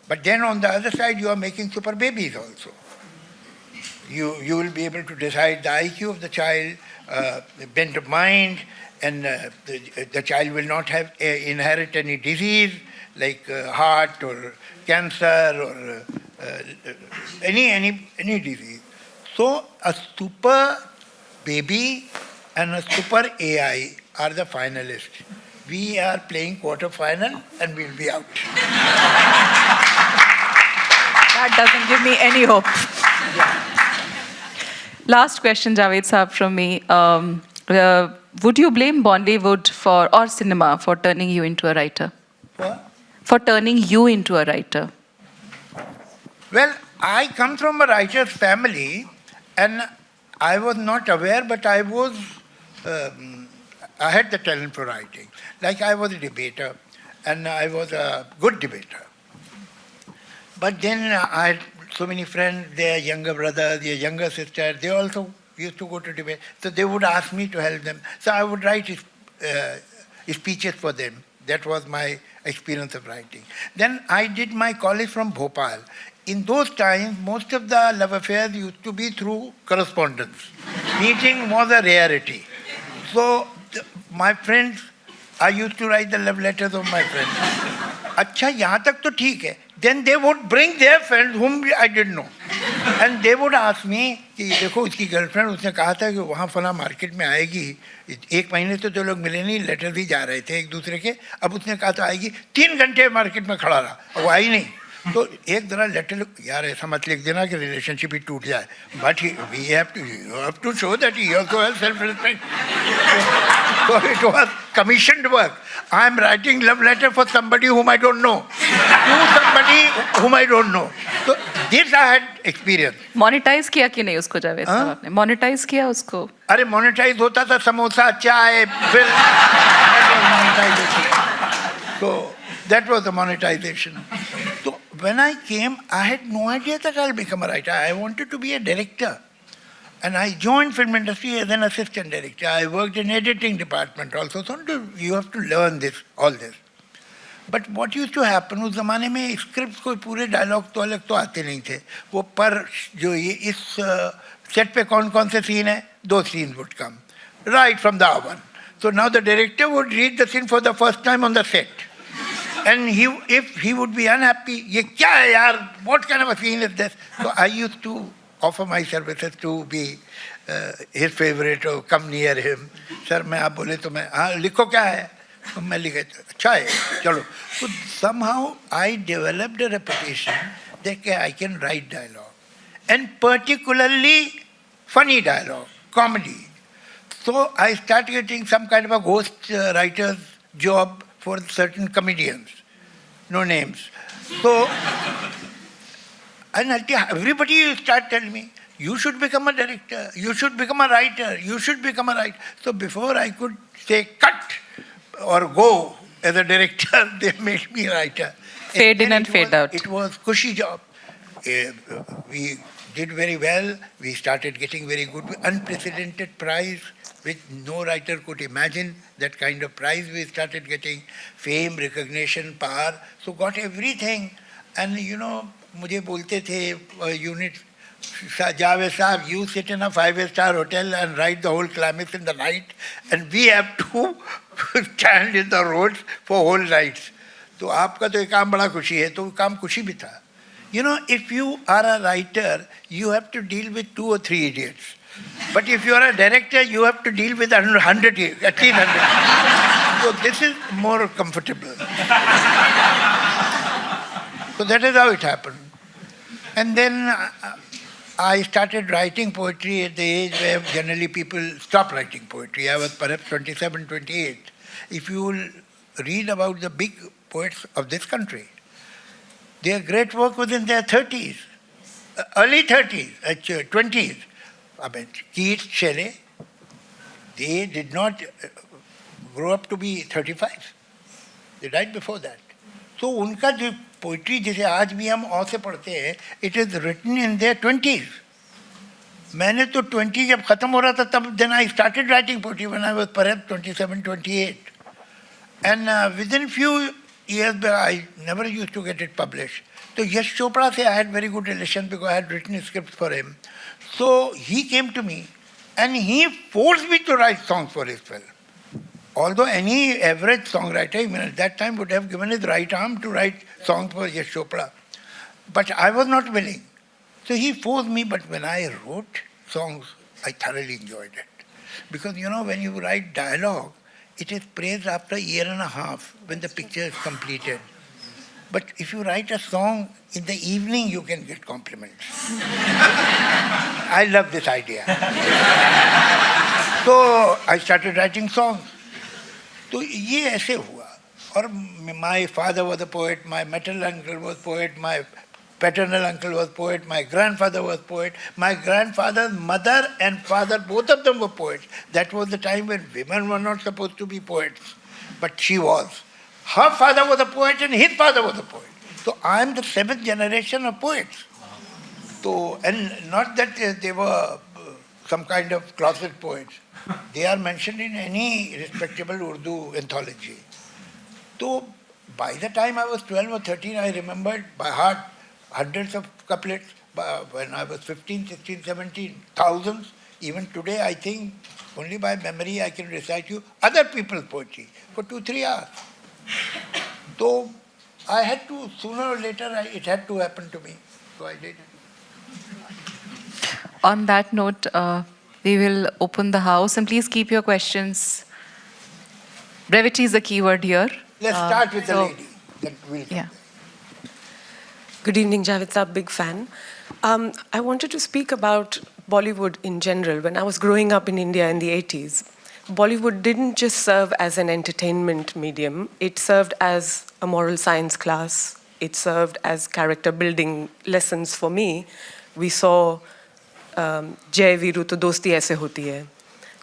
But then on the other side, you are making super babies also. You will be able to decide the IQ of the child, the bent of mind, and the child will not have inherit any disease like heart or cancer or any disease. So a super baby and a super AI are the finalists. We are playing quarter-final and we'll be out. That doesn't give me any hope. Last question, Javed Saab, from me. would you blame Bollywood or cinema for turning you into a writer? What? For turning you into a writer? Well, I come from a writer's family, and I was not aware, but I had the talent for writing. Like I was a debater, and I was a good debater. But then I had so many friends, their younger brothers, their younger sisters, they also used to go to debate. So they would ask me to help them. So I would write speeches for them. That was my experience of writing. Then I did my college from Bhopal. In those times, most of the love affairs used to be through correspondence. Meeting was a rarity. So my friends, I used to write the love letters of my friends. अच्छा यहाँ तक तो ठीक है. Then they would bring their friends whom I didn't know. And they would ask me कि देखो इसकी girlfriend उसने कहा था कि वहाँ फला मार्केट में आएगी. एक महीने से तो लोग मिले नहीं, लेटर ही जा रहे थे एक दूसरे के. अब उसने कहा तो आएगी. 3 घंटे मार्केट में खड़ा रहा और वो आई नहीं. तो एक जरा लेटर, यार ऐसा मत लिख देना कि रिलेशनशिप ही टूट जाए. But we have to show that he also has self respect. So it was commissioned work. I am writing love letter for somebody whom I don't know, to somebody whom I don't know. So this I had experience. Monetize किया कि नहीं उसको जावेद साहब आपने? Monetize किया उसको? अरे monetize होता था समोसा, चाय, फिर so that was the monetization. So when I came, I had no idea that I'll become a writer. I wanted to be a director. And I joined film industry as an assistant director. I worked in editing department also. So you have to learn this, all this. But what used to happen, उस ज़माने में scripts कोई पूरे dialogue तो अलग तो आते नहीं थे. वो पर जो ये इस set पे कौन-कौन से scene है, those scenes would come. Right from the one. So now the director would read the scene for the first time on the set. And if he would be unhappy, ये क्या है यार, what kind of a scene is this? So I used to offer my services to be his favorite or come near him. Sir, मैं आप बोले तो मैं हाँ लिखो क्या है? तो मैं लिखे अच्छा है चलो. So somehow I developed a reputation that I can write dialogue, and particularly funny dialogue, comedy. So I started getting some kind of a ghost writer's job for certain comedians, no names. So. And everybody start telling me, you should become a director, you should become a writer, you should become a writer. So before I could say cut or go as a director, they made me a writer. Fade in and fade out. It was cushy job. We did very well. We started getting very good, unprecedented prize, which no writer could imagine. That kind of prize we started getting, fame, recognition, power. So got everything. And you know, मुझे बोलते थे unit Javed साहब, you sit in a 5-star hotel and write the whole climax in the night, and we have to stand in the roads for whole nights. तो आपका तो ये काम बड़ा खुशी है, तो काम खुशी भी था. You know, if you are a writer, you have to deal with 2 or 3 idiots. But if you are a director, you have to deal with 100, at least 100. So this is more comfortable. So that is how it happened. And then I started writing poetry at the age where generally people stop writing poetry. I was perhaps 27, 28. If you will read about the big poets of this country, their great work was in their 30s, early 30s, actually 20s. I mean, Keats, Shelley, they did not grow up to be 35. They died before that. So उनका जो poetry जिसे आज भी हम औ से पढ़ते हैं, it is written in their 20s. मैंने तो 20 जब ख़त्म हो रहा था तब then I started writing poetry when I was perhaps 27, 28. And within few years I never used to get it published. So Yash Chopra से I had very good relations because I had written scripts for him. So he came to me and he forced me to write songs for his film. Although any average songwriter, even at that time, would have given his right arm to write songs for Yash Chopra. But I was not willing. So he forced me, but when I wrote songs, I thoroughly enjoyed it. Because, you know, when you write dialogue, it is praised after a year and a half when the picture is completed. But if you write a song in the evening, you can get compliments. I love this idea. So I started writing songs. तो ये ऐसे हुआ. और my father was a poet, my maternal uncle was poet, my paternal uncle was poet, my grandfather was poet, my grandfather's mother and father, both of them were poets. That was the time when women were not supposed to be poets, but she was. Her father was a poet and his father was a poet. So I am the 7th generation of poets. So, and not that they were some kind of closet poets. They are mentioned in any respectable Urdu anthology. So by the time I was 12 or 13, I remembered by heart hundreds of couplets. When I was 15, 16, 17, thousands. Even today, I think only by memory I can recite you other people's poetry for 2-3 hours. So I had to, sooner or later, it had to happen to me. So I did it. On that note, we will open the house, and please keep your questions. Brevity is the key word here. Let's start with the lady. Then we'll come. Yeah. Good evening, Javed Saab, big fan. I wanted to speak about Bollywood in general. When I was growing up in India in the 80s, Bollywood didn't just serve as an entertainment medium, it served as a moral science class, it served as character building lessons for me. We saw जय वीरू तो दोस्ती ऐसे होती है.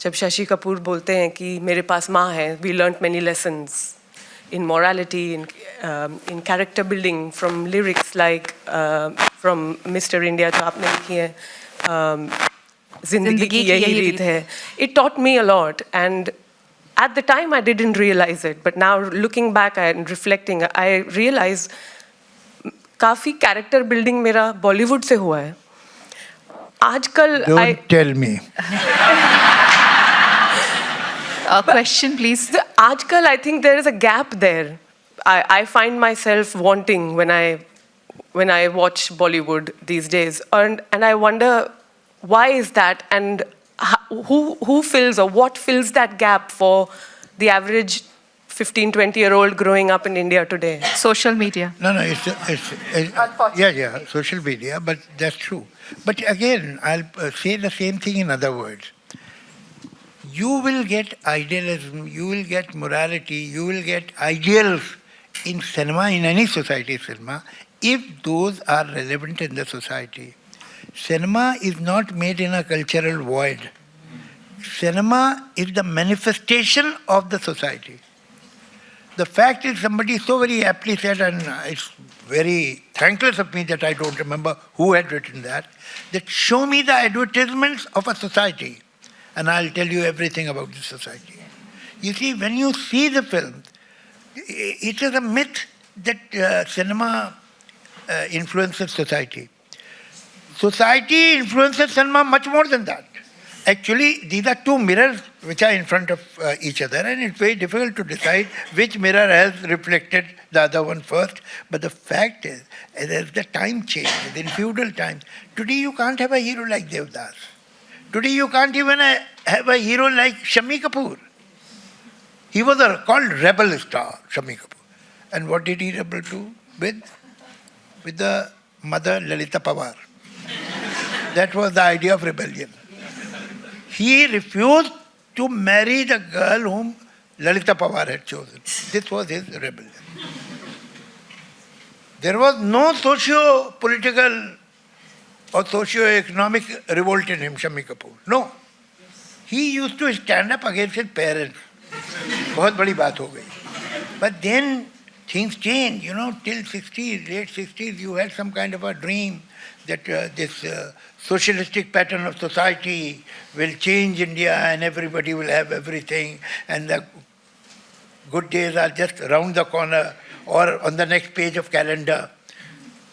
जब शशि कपूर बोलते हैं कि मेरे पास माँ है, we learnt many lessons in morality, in character building, from lyrics like from Mr. India जो आपने लिखी है, जिंदगी की यही रीत है. It taught me a lot, and at the time I didn't realize it, but now looking back and reflecting, I realize काफी character building मेरा Bollywood से हुआ है. आजकल Don't tell me. Question, please. आजकल I think there is a gap there. I find myself wanting when I watch Bollywood these days, and I wonder why is that, and who fills or what fills that gap for the average 15-20-year-old growing up in India today? Social media. No, yeah, social media, but that's true. But again, I'll say the same thing in other words. You will get idealism, you will get morality, you will get ideals in cinema, in any society cinema, if those are relevant in the society. Cinema is not made in a cultural void. Cinema is the manifestation of the society. The fact is, somebody so very aptly said, and it's very thankless of me that I don't remember who had written that show me the advertisements of a society, and I'll tell you everything about the society. You see, when you see the film, it is a myth that cinema influences society. Society influences cinema much more than that. Actually, these are two mirrors which are in front of each other, and it's very difficult to decide which mirror has reflected the other one first. But the fact is, as the time changed, in feudal times, today you can't have a hero like Devdas. Today you can't even have a hero like Shami Kapoor. He was called rebel star, Shami Kapoor. And what did he rebel to? With the mother Lalita Pawar. That was the idea of rebellion. He refused to marry the girl whom Lalita Pawar had chosen. This was his rebellion. There was no socio-political or socio-economic revolt in him, Shami Kapoor. No. He used to stand up against his parents. बहुत बड़ी बात हो गई. But then things changed, till 60s, late 60s, you had some kind of a dream that this socialistic pattern of society will change India and everybody will have everything and the good days are just around the corner or on the next page of calendar.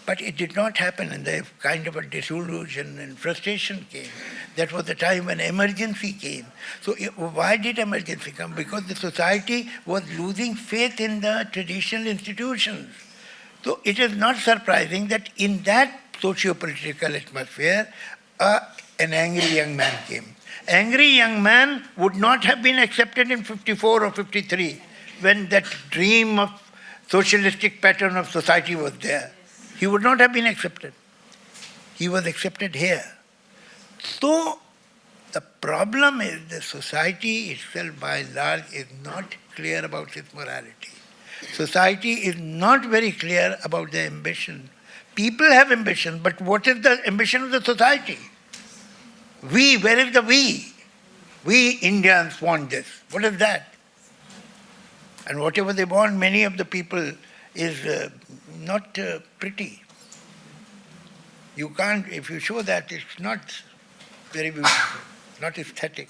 But it did not happen, and the kind of a disillusion and frustration came. That was the time when emergency came. So why did emergency come? Because the society was losing faith in the traditional institutions. So it is not surprising that in that socio-political atmosphere, an angry young man came. Angry young man would not have been accepted in 54 or 53 when that dream of socialistic pattern of society was there. He would not have been accepted. He was accepted here. So The problem is the society itself, by and large, is not clear about its morality. Society is not very clear about their ambition. People have ambition, but what is the ambition of the society? We, where is the we? We Indians want this. What is that? And whatever they want, many of the people is not pretty. You can't, if you show that, it's not very beautiful, not aesthetic,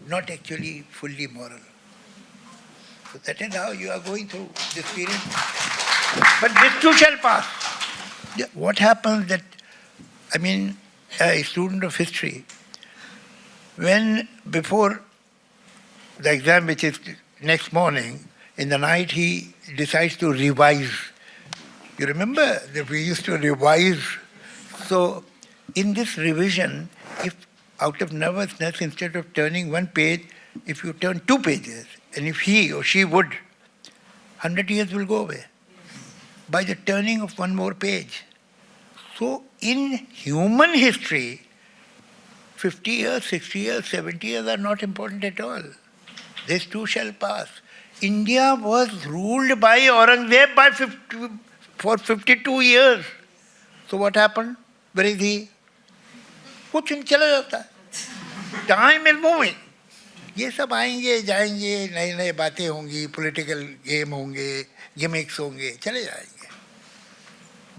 not actually fully moral. So that is how you are going through this period. But this too shall pass. What happens that, a student of history, when before the exam, which is next morning, in the night he decides to revise. You remember that we used to revise. So in this revision, if out of nervousness, instead of turning one page, if you turn 2 pages, and if he or she would, 100 years will go away by the turning of one more page. So in human history, 50 years, 60 years, 70 years are not important at all. This too shall pass. India was ruled by Aurangzeb for 52 years. So what happened? Where is he? कुछ नहीं चला जाता. Time is moving. ये सब आएंगे जाएंगे, नई नई बातें होंगी, political game होंगे, gimmicks होंगे, चले जाएंगे.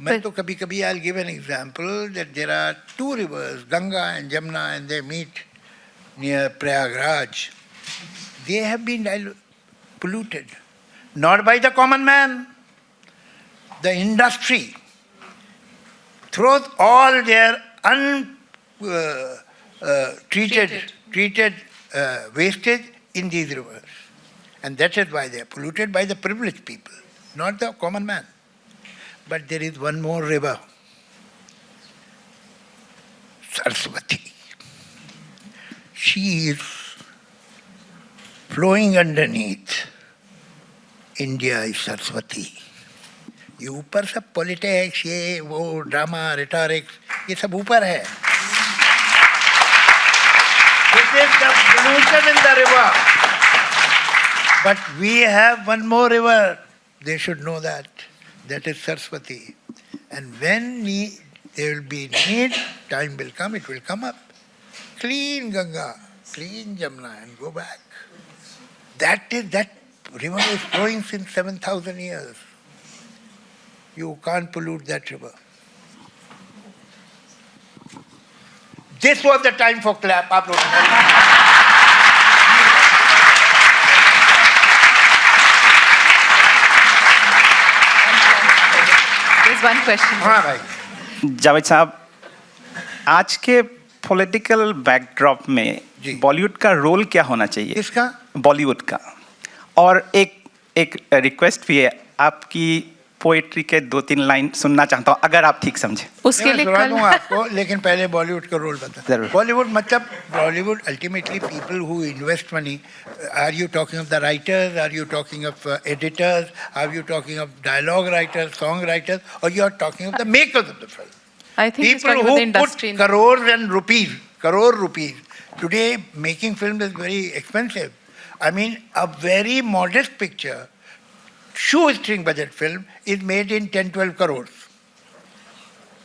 मैं तो कभी कभी I'll give an example that there are 2 rivers, Ganga and Jamuna, and they meet near Prayagraj. They have been polluted, not by the common man. The industry throws all their treated wastage in these rivers. And that is why they are polluted by the privileged people, not the common man. But there is one more river, Saraswati. She is flowing underneath. India is Saraswati. ये ऊपर सब politics, ये वो drama, रिटोरिक्स, ये सब ऊपर है. This is the pollution in the river. But we have one more river. They should know that. That is Saraswati. And when there will be need, time will come, it will come up. Clean Ganga, clean Jamuna, and go back. That river is flowing since 7,000 years. You can't pollute that river. This was the time for clap. आप लोग There's one question. हाँ भाई. जावेद साहब, आज के political backdrop में बॉलीवुड का role क्या होना चाहिए? किसका? बॉलीवुड का. और एक रिक्वेस्ट भी है, आपकी पोएट्री के 2-3 लाइन सुनना चाहता हूँ, अगर आप ठीक समझे. उसके लिए सुना दूंगा आपको, लेकिन पहले बॉलीवुड का रोल बता. जरूर. Bollywood ultimately people who invest money. Are you talking of the writers, are you talking of editors, are you talking of dialogue writers, song writers, और you are talking of the makers of the film? I think it's People talking about the who industry. put crores and rupees, crore rupees. Today, making film is very expensive. I mean, a very modest picture, shoestring budget film, is made in 10-12 crores.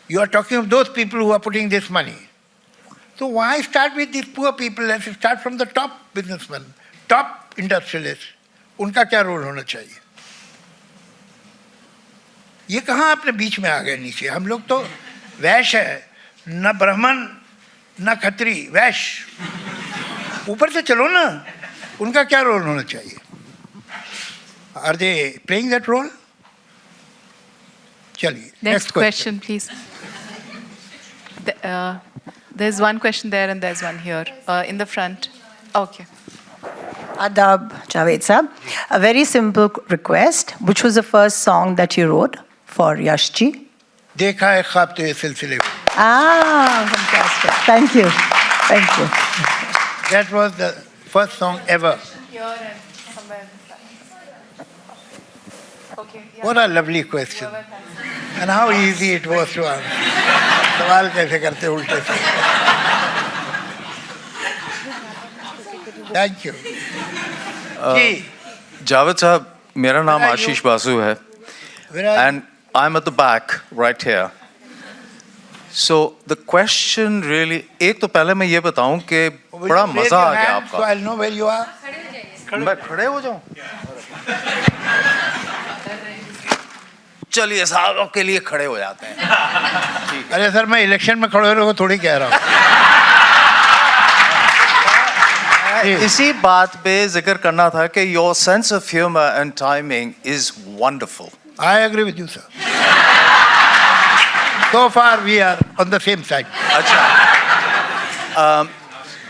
You are talking of those people who are putting this money. So why start with these poor people? Let's start from the top businessmen, top industrialists. उनका क्या role होना चाहिए? ये कहाँ अपने बीच में आ गए नीचे? हम लोग तो वैश्य है, न ब्राह्मण न खत्री, वैश्य. ऊपर से चलो ना. उनका क्या रोल होना चाहिए? Are they playing that role? चलिए. Next question, please. There's one question there and there's one here in the front. Okay. Adab, Javed Saab. A very simple request. Which was the first song that you wrote for Yashji? देखा है ख्वाब तो ये सिलसिले में. Ah, fantastic. Thank you. Thank you. That was the first song ever. Here and somewhere. Okay. Yeah. What a lovely question. And how easy it was to answer. सवाल कैसे करते उल्टे से. Thank you. जी, Javed साहब, मेरा नाम Where are Ashish you? Basu है, where are and I'm at the back right here. So the question really, एक तो पहले मैं ये बताऊं कि you? Will बड़ा you raise मजा your आ गया hand so आपका. I'll know where you are. मैं खड़े हो जाऊं? चलिए साहब के लिए खड़े हो जाते हैं. अरे सर मैं इलेक्शन में खड़े होने को थोड़ी कह रहा हूँ. इसी बात पे जिक्र करना था कि your sense of humor and timing is wonderful. I agree with you, sir. So far we are on the same side.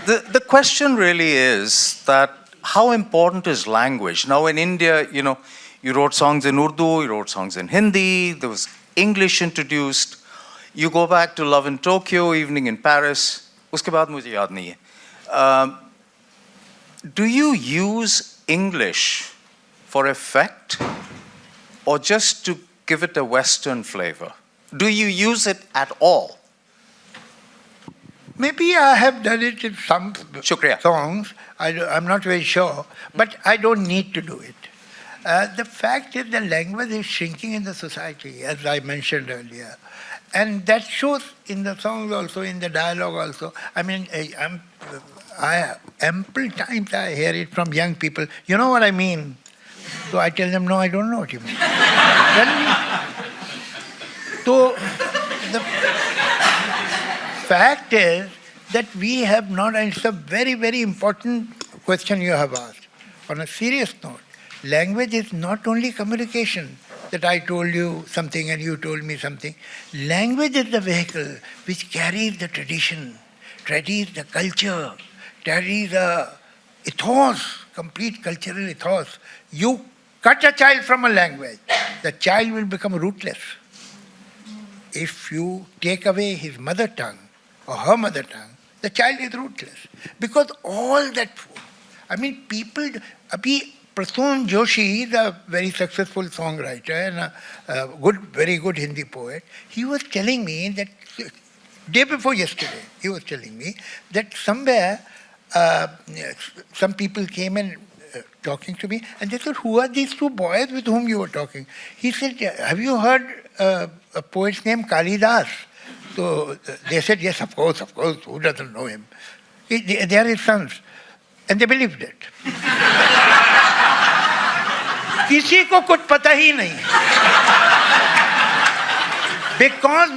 The question really is that how important is language? Now in India, you know, you wrote songs in Urdu, you wrote songs in Hindi, there was English introduced. You go back to Love in Tokyo, Evening in Paris. उसके बाद मुझे याद नहीं है. Do you use English for effect or just to give it a Western flavor? Do you use it at all? Maybe I have done it in some Shukriya. songs. I'm not very sure, but I don't need to do it. The fact is the language is shrinking in the society, as I mentioned earlier. And that shows in the songs also, in the dialogue also. I mean, ample times I hear it from young people. You know what I mean? So I tell them, no, I don't know what you mean. Tell me. So the fact is that we have not, and it's a very, very important question you have asked. On a serious note, language is not only communication, that I told you something and you told me something. Language is the vehicle which carries the tradition, carries the culture, carries the ethos, complete cultural ethos. You cut a child from a language, the child will become rootless. If you take away his mother tongue or her mother tongue, the child is rootless. Because all that, I mean, people, Prasoon Joshi is a very successful songwriter and a good, very good Hindi poet. He was telling me that, day before yesterday, he was telling me that somewhere some people came and talking to me and they said, who are these two boys with whom you were talking? He said, have you heard a poet's name Kalidas? So they said, yes, of course, who doesn't know him? They are his sons. And they believed it. किसी को कुछ पता ही नहीं. Because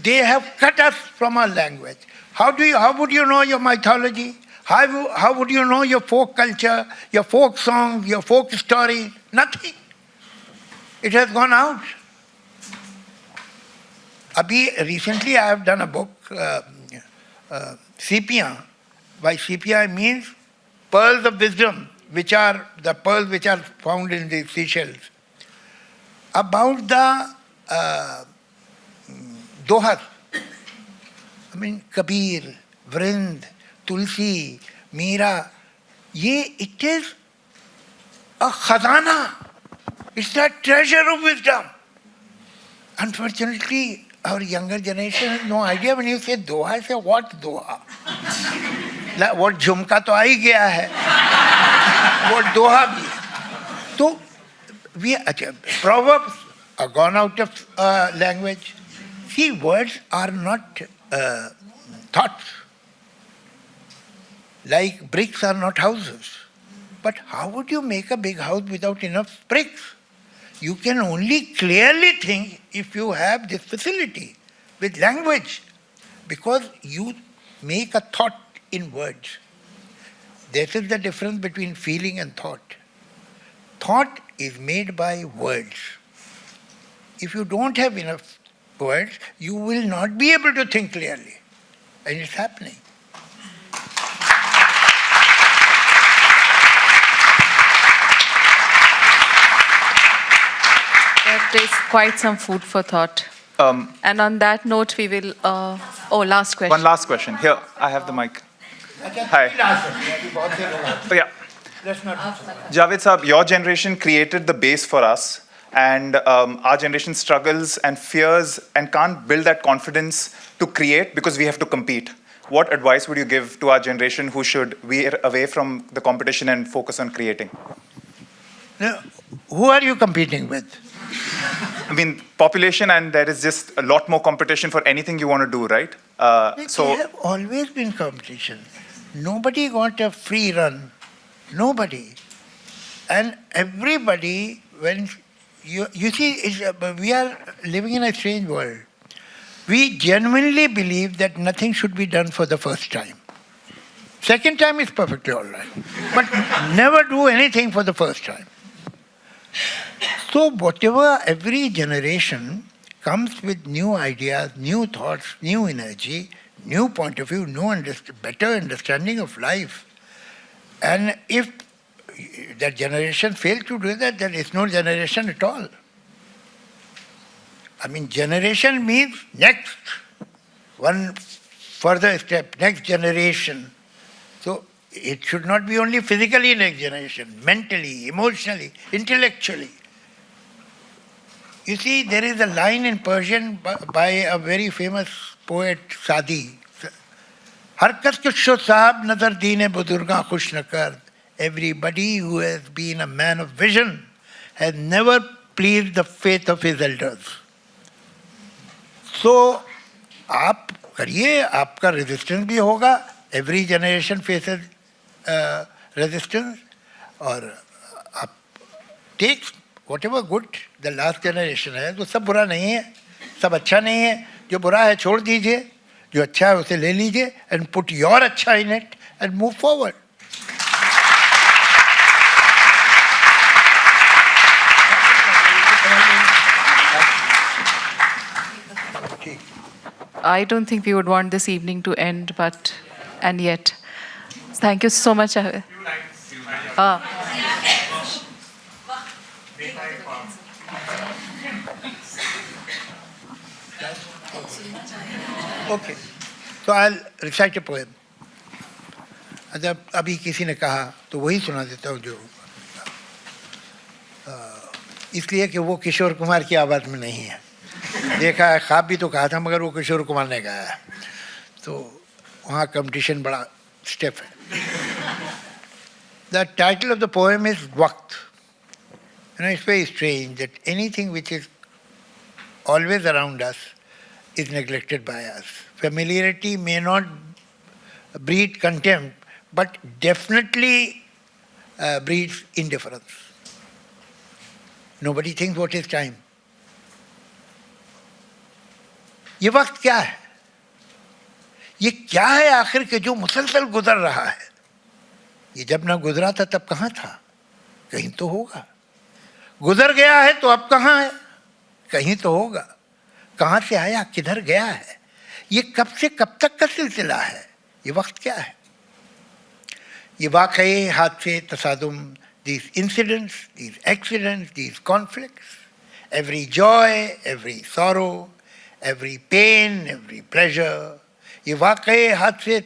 they have cut us from our language. How would you know your mythology? How would you know your folk culture, your folk songs, your folk stories? Nothing. It has gone out. Recently I have done a book, Sepia. By sepia means pearls of wisdom, which are the pearls which are found in the seashells. About the dohas. I mean, Kabir, Vrind, Tulsi, Meera. It is a khazana. It's a treasure of wisdom. Unfortunately, our younger generation has no idea. When you say doha, I say, what doha? What झुमका तो आ ही गया है, what दोहा भी है. So proverbs are gone out of language. See, words are not thoughts. Like bricks are not houses. But how would you make a big house without enough bricks? You can only clearly think if you have this facility with language, because you make a thought in words. This is the difference between feeling and thought. Thought is made by words. If you don't have enough words, you will not be able to think clearly. And it's happening. That is quite some food for thought. And on that note, we will... last question. One last question. Here, I have the mic. Hi. Oh, yeah. Javed Saab, your generation created the base for us, and our generation struggles and fears and can't build that confidence to create because we have to compete. what advice would you give to our generation who should veer away from the competition and focus on creating? Now, who are you competing with? I mean, population, and there is just a lot more competition for anything you want to do, right? There have always been competition. Nobody got a free run. Nobody. And everybody, when you see, we are living in a strange world. We genuinely believe that nothing should be done for the first time. Second time is perfectly all right. But never do anything for the first time. So whatever, every generation comes with new ideas, new thoughts, new energy, new point of view, better understanding of life. And if that generation fails to do that, then it's no generation at all. I mean, generation means next, one further step, next generation. So it should not be only physically next generation, mentally, emotionally, intellectually. You see, there is a line in Persian by a very famous poet, Sadi. Harkat kusho saab nazar deene budurga khush na kar. Everybody who has been a man of vision has never pleased the faith of his elders. So, आप करिए, आपका resistance भी होगा. Every generation faces resistance. और आप take whatever good the last generation है, तो सब बुरा नहीं है, सब अच्छा नहीं है. जो बुरा है छोड़ दीजिए, जो अच्छा है उसे ले लीजिए, and put your अच्छा in it and move forward. I don't think we would want this evening to end, and yet. Thank you so much. Okay, so I'll recite a poem. जब अभी किसी ने कहा तो वही सुना देता हूँ जो इसलिए कि वो किशोर कुमार की आवाज़ में नहीं है. देखा है, ख्वाब भी तो कहा था मगर वो किशोर कुमार ने गाया है, तो वहाँ कंपटीशन बड़ा स्टेप है. The title of the poem is Waqt. It's very strange that anything which is always around us is neglected by us. Familiarity may not breed contempt, but definitely breeds indifference. Nobody thinks what is time. ये वक्त क्या है? ये क्या है आखिर के जो मुसलसल गुजर रहा है? ये जब ना गुजरा था तब कहाँ था? कहीं तो होगा. गुजर गया है तो अब कहाँ है? कहीं तो होगा. कहाँ से आया, किधर गया है? ये कब से कब तक का सिलसिला है? ये वक्त क्या है? ये वाक़ये, हादसे, तसादुम, these incidents, these accidents, these conflicts, every joy, every sorrow, every pain, every pleasure, ये वाक़ये, हादसे,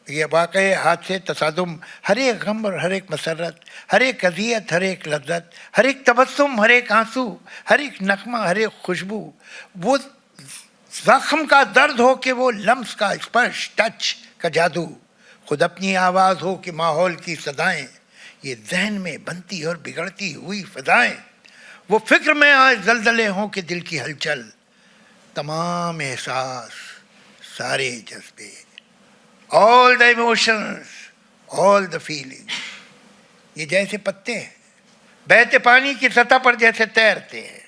ये वाक़ये, हादसे, तसादुम, हर एक गम और हर एक मसरत, हर एक अज़ियत, हर एक लज्जत, हर एक तबस्सुम, हर एक आंसू, हर एक नग़मा, हर एक खुशबू, वो ज़ख्म का दर्द हो कि वो लम्स का स्पर्श, टच का जादू, खुद अपनी आवाज़ हो कि माहौल की सदाएं, ये जहन में बनती और बिगड़ती हुई फ़ज़ाएं, वो फ़िक्र में आज ज़लज़ले हों कि दिल की हलचल, तमाम एहसास, सारे जज्बे, all the emotions, all the feelings, ये जैसे पत्ते हैं, बहते पानी की सतह पर जैसे तैरते हैं.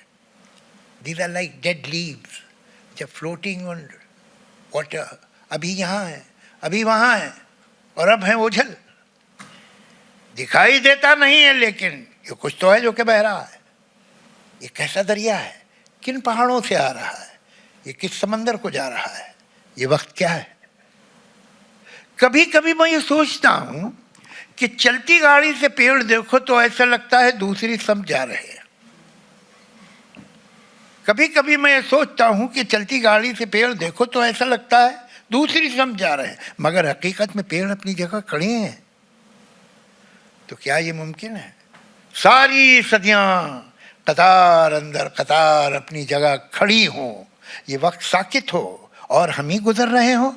These are like dead leaves, which are floating on water. अभी यहाँ है, अभी वहाँ है, और अब है ओझल. दिखाई देता नहीं है लेकिन ये कुछ तो है जो कि बह रहा है. ये कैसा दरिया है, किन पहाड़ों से आ रहा है, ये किस समंदर को जा रहा है, ये वक्त क्या है. कभी कभी मैं ये सोचता हूँ कि चलती गाड़ी से पेड़ देखो तो ऐसा लगता है दूसरी समझ जा रहे हैं. कभी कभी मैं ये सोचता हूँ कि चलती गाड़ी से पेड़ देखो तो ऐसा लगता है दूसरी समझ जा रहे हैं, मगर हकीकत में पेड़ अपनी जगह खड़े हैं. तो क्या ये मुमकिन है? सारी सदियाँ कतार अंदर कतार अपनी जगह खड़ी हों, ये वक्त साकित हो और हम ही गुजर रहे हो।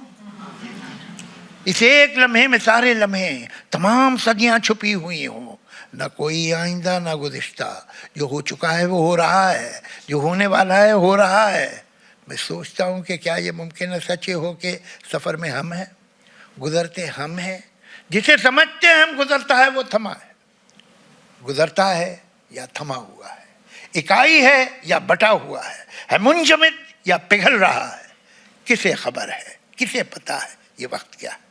इस एक लम्हे में सारे लम्हे, तमाम सदियां छुपी हुई हो, ना कोई आइंदा ना गुज़िश्ता। जो हो चुका है वो हो रहा है, जो होने वाला है हो रहा है। मैं सोचता हूँ कि क्या ये मुमकिन है सच्चे हो कि सफ़र में हम हैं, गुज़रते हम हैं। जिसे समझते हैं हम गुज़रता है वो थमा है, गुज़रता है या थमा हुआ है, इकाई है या बटा हुआ है मुंजमद या पिघल रहा है। किसे खबर है, किसे पता है ये वक्त क्या है।